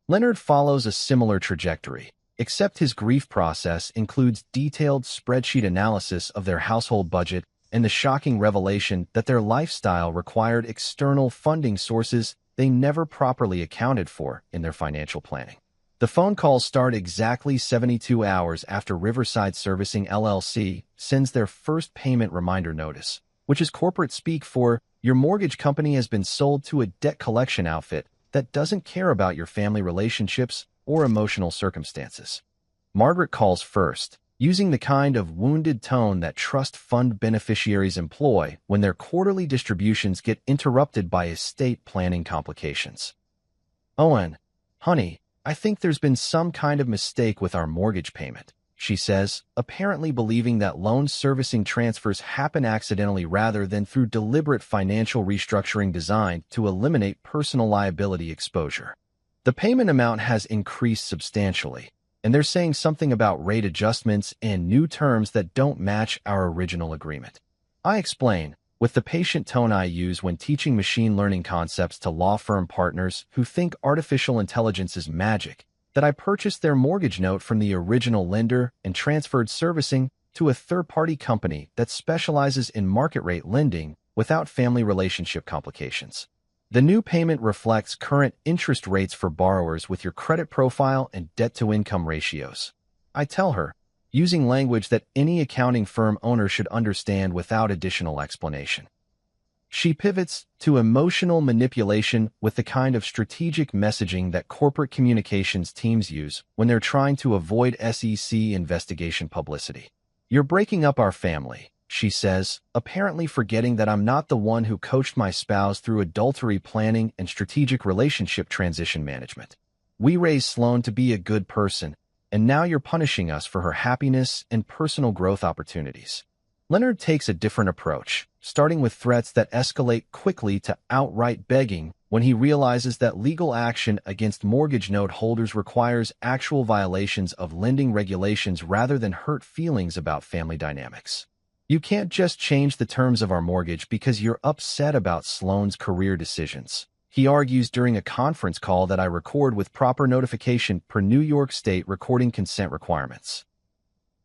Leonard follows a similar trajectory, except his grief process includes detailed spreadsheet analysis of their household budget and the shocking revelation that their lifestyle required external funding sources they never properly accounted for in their financial planning. The phone calls start exactly 72 hours after Riverside Servicing LLC sends their first payment reminder notice, which is corporate speak for your mortgage company has been sold to a debt collection outfit that doesn't care about your family relationships or emotional circumstances. Margaret calls first, using the kind of wounded tone that trust fund beneficiaries employ when their quarterly distributions get interrupted by estate planning complications. "Owen, honey, I think there's been some kind of mistake with our mortgage payment," she says, apparently believing that loan servicing transfers happen accidentally rather than through deliberate financial restructuring designed to eliminate personal liability exposure. The payment amount has increased substantially, and they're saying something about rate adjustments and new terms that don't match our original agreement. I explain, with the patient tone I use when teaching machine learning concepts to law firm partners who think artificial intelligence is magic, that I purchased their mortgage note from the original lender and transferred servicing to a third-party company that specializes in market-rate lending without family relationship complications. The new payment reflects current interest rates for borrowers with your credit profile and debt-to-income ratios. I tell her, using language that any accounting firm owner should understand without additional explanation. She pivots to emotional manipulation with the kind of strategic messaging that corporate communications teams use when they're trying to avoid SEC investigation publicity. "You're breaking up our family," she says, apparently forgetting that I'm not the one who coached my spouse through adultery planning and strategic relationship transition management. "We raised Sloan to be a good person, and now you're punishing us for her happiness and personal growth opportunities." Leonard takes a different approach, starting with threats that escalate quickly to outright begging when he realizes that legal action against mortgage note holders requires actual violations of lending regulations rather than hurt feelings about family dynamics. "You can't just change the terms of our mortgage because you're upset about Sloan's career decisions," he argues during a conference call that I record with proper notification per New York State recording consent requirements.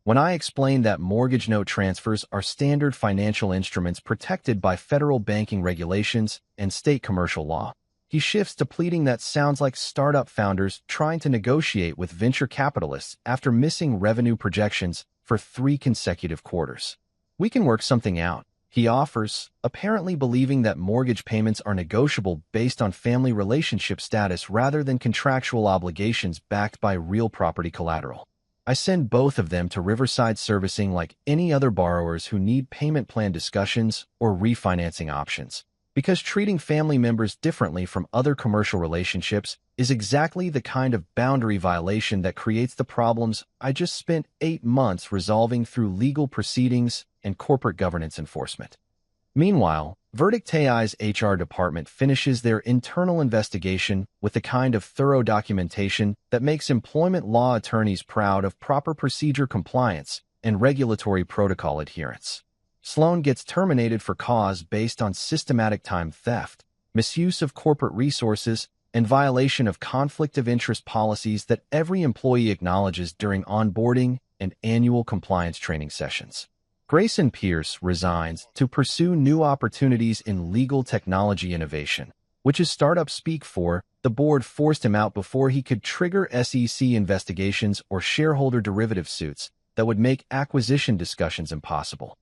When I explain that mortgage note transfers are standard financial instruments protected by federal banking regulations and state commercial law, he shifts to pleading that sounds like startup founders trying to negotiate with venture capitalists after missing revenue projections for 3 consecutive quarters. "We can work something out," he offers, apparently believing that mortgage payments are negotiable based on family relationship status rather than contractual obligations backed by real property collateral. I send both of them to Riverside Servicing like any other borrowers who need payment plan discussions or refinancing options, because treating family members differently from other commercial relationships is exactly the kind of boundary violation that creates the problems I just spent 8 months resolving through legal proceedings and corporate governance enforcement. Meanwhile, Verdict AI's HR department finishes their internal investigation with the kind of thorough documentation that makes employment law attorneys proud of proper procedure compliance and regulatory protocol adherence. Sloan gets terminated for cause based on systematic time theft, misuse of corporate resources, and violation of conflict of interest policies that every employee acknowledges during onboarding and annual compliance training sessions. Grayson Pierce resigns to pursue new opportunities in legal technology innovation, which is startup speak for the board forced him out before he could trigger SEC investigations or shareholder derivative suits that would make acquisition discussions impossible.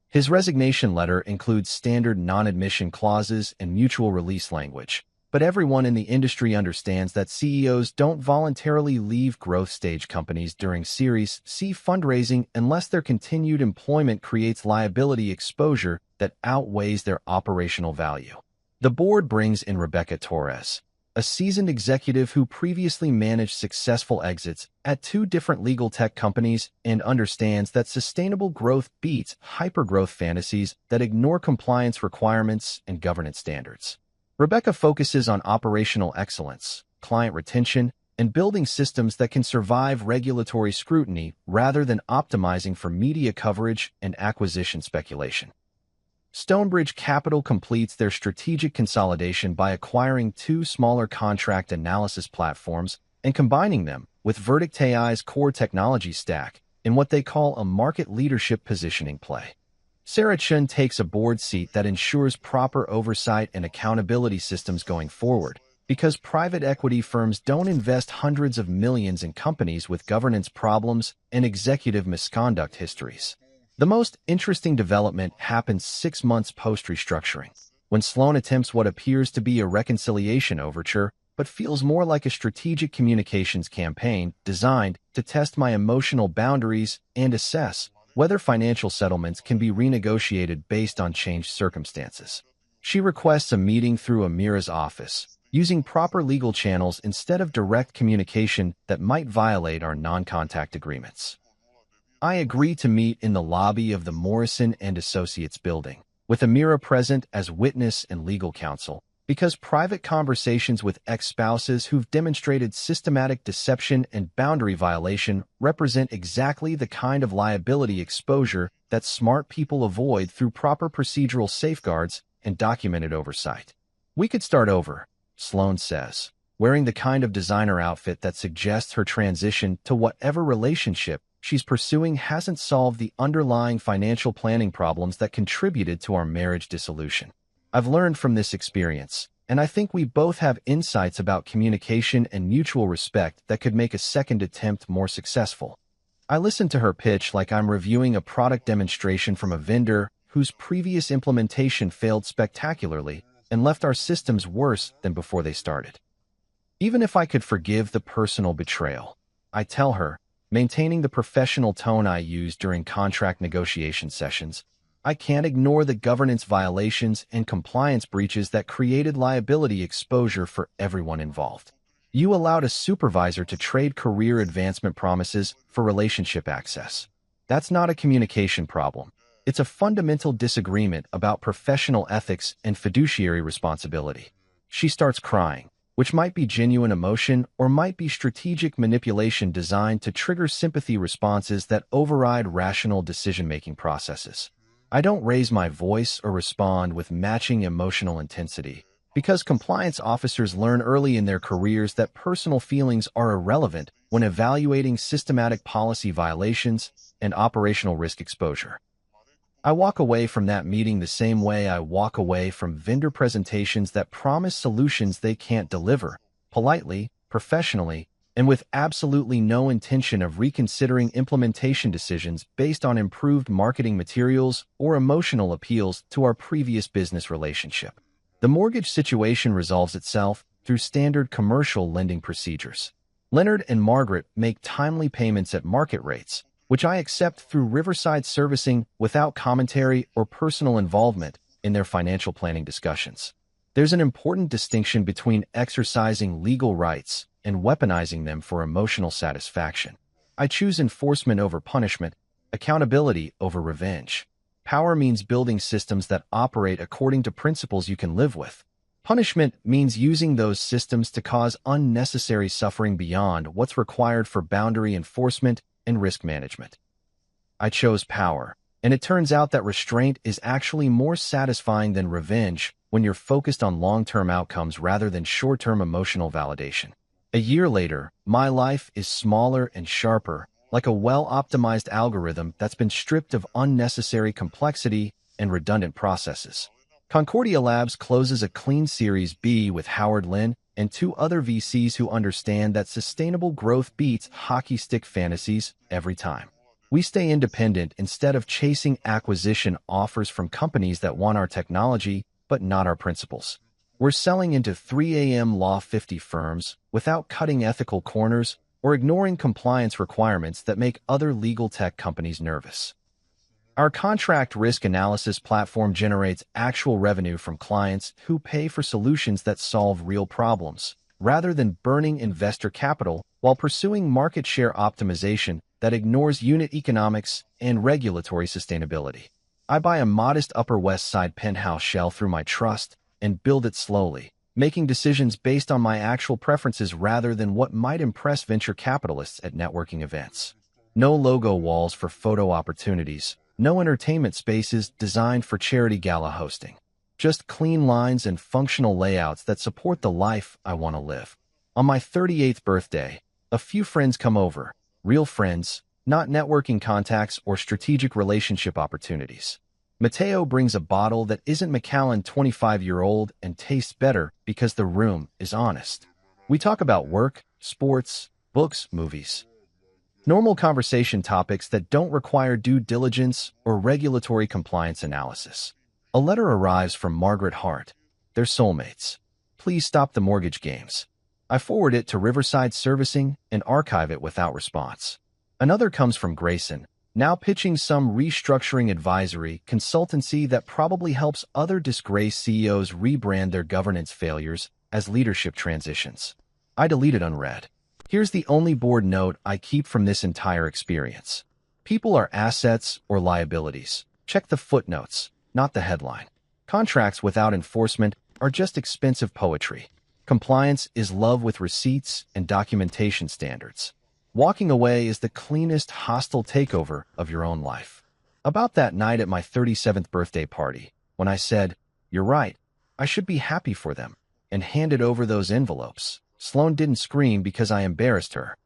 His resignation letter includes standard non-admission clauses and mutual release language, but everyone in the industry understands that CEOs don't voluntarily leave growth stage companies during Series C fundraising unless their continued employment creates liability exposure that outweighs their operational value. The board brings in Rebecca Torres, a seasoned executive who previously managed successful exits at 2 different legal tech companies and understands that sustainable growth beats hypergrowth fantasies that ignore compliance requirements and governance standards. Rebecca focuses on operational excellence, client retention, and building systems that can survive regulatory scrutiny rather than optimizing for media coverage and acquisition speculation. Stonebridge Capital completes their strategic consolidation by acquiring 2 smaller contract analysis platforms and combining them with Verdict AI's core technology stack in what they call a market leadership positioning play. Sarah Chun takes a board seat that ensures proper oversight and accountability systems going forward, because private equity firms don't invest hundreds of millions in companies with governance problems and executive misconduct histories. The most interesting development happens 6 months post-restructuring, when Sloan attempts what appears to be a reconciliation overture, but feels more like a strategic communications campaign designed to test my emotional boundaries and assess whether financial settlements can be renegotiated based on changed circumstances. She requests a meeting through Amira's office, using proper legal channels instead of direct communication that might violate our non-contact agreements. I agree to meet in the lobby of the Morrison and Associates building, with Amira present as witness and legal counsel, Because private conversations with ex-spouses who've demonstrated systematic deception and boundary violation represent exactly the kind of liability exposure that smart people avoid through proper procedural safeguards and documented oversight. We could start over, Sloan says, wearing the kind of designer outfit that suggests her transition to whatever relationship she's pursuing hasn't solved the underlying financial planning problems that contributed to our marriage dissolution. I've learned from this experience, and I think we both have insights about communication and mutual respect that could make a second attempt more successful. I listened to her pitch like I'm reviewing a product demonstration from a vendor whose previous implementation failed spectacularly and left our systems worse than before they started. Even if I could forgive the personal betrayal, I tell her, maintaining the professional tone I use during contract negotiation sessions, I can't ignore the governance violations and compliance breaches that created liability exposure for everyone involved. You allowed a supervisor to trade career advancement promises for relationship access. That's not a communication problem. It's a fundamental disagreement about professional ethics and fiduciary responsibility. She starts crying, which might be genuine emotion or might be strategic manipulation designed to trigger sympathy responses that override rational decision-making processes. I don't raise my voice or respond with matching emotional intensity, because compliance officers learn early in their careers that personal feelings are irrelevant when evaluating systematic policy violations and operational risk exposure. I walk away from that meeting the same way I walk away from vendor presentations that promise solutions they can't deliver, politely, professionally, and with absolutely no intention of reconsidering implementation decisions based on improved marketing materials or emotional appeals to our previous business relationship. The mortgage situation resolves itself through standard commercial lending procedures. Leonard and Margaret make timely payments at market rates, which I accept through Riverside Servicing without commentary or personal involvement in their financial planning discussions. There's an important distinction between exercising legal rights and weaponizing them for emotional satisfaction. I choose enforcement over punishment, accountability over revenge. Power means building systems that operate according to principles you can live with. Punishment means using those systems to cause unnecessary suffering beyond what's required for boundary enforcement and risk management. I chose power, and it turns out that restraint is actually more satisfying than revenge when you're focused on long-term outcomes rather than short-term emotional validation. A year later, my life is smaller and sharper, like a well-optimized algorithm that's been stripped of unnecessary complexity and redundant processes. Concordia Labs closes a clean Series B with Howard Lin and 2 other VCs who understand that sustainable growth beats hockey stick fantasies every time. We stay independent instead of chasing acquisition offers from companies that want our technology but not our principles. We're selling into 3AM Law 50 firms without cutting ethical corners or ignoring compliance requirements that make other legal tech companies nervous. Our contract risk analysis platform generates actual revenue from clients who pay for solutions that solve real problems, rather than burning investor capital while pursuing market share optimization that ignores unit economics and regulatory sustainability. I buy a modest Upper West Side penthouse shell through my trust and build it slowly, making decisions based on my actual preferences rather than what might impress venture capitalists at networking events. No logo walls for photo opportunities, no entertainment spaces designed for charity gala hosting. Just clean lines and functional layouts that support the life I want to live. On my 38th birthday, a few friends come over, real friends, not networking contacts or strategic relationship opportunities. Mateo brings a bottle that isn't Macallan 25-year-old and tastes better because the room is honest. We talk about work, sports, books, movies. Normal conversation topics that don't require due diligence or regulatory compliance analysis. A letter arrives from Margaret Hart. They're soulmates. Please stop the mortgage games. I forward it to Riverside Servicing and archive it without response. Another comes from Grayson, now pitching some restructuring advisory consultancy that probably helps other disgraced CEOs rebrand their governance failures as leadership transitions. I delete it unread. Here's the only board note I keep from this entire experience. People are assets or liabilities. Check the footnotes, not the headline. Contracts without enforcement are just expensive poetry. Compliance is love with receipts and documentation standards. Walking away is the cleanest hostile takeover of your own life. About that night at my 37th birthday party, when I said, "You're right, I should be happy for them," and handed over those envelopes, Sloane didn't scream because I embarrassed her.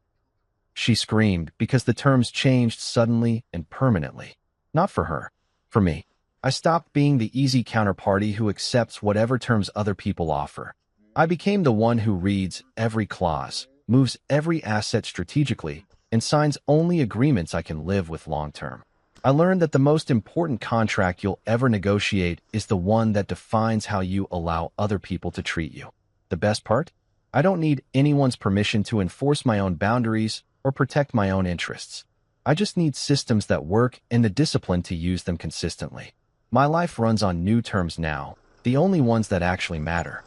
She screamed because the terms changed suddenly and permanently. Not for her, for me. I stopped being the easy counterparty who accepts whatever terms other people offer. I became the one who reads every clause, moves every asset strategically, and signs only agreements I can live with long-term. I learned that the most important contract you'll ever negotiate is the one that defines how you allow other people to treat you. The best part? I don't need anyone's permission to enforce my own boundaries or protect my own interests. I just need systems that work and the discipline to use them consistently. My life runs on new terms now, the only ones that actually matter.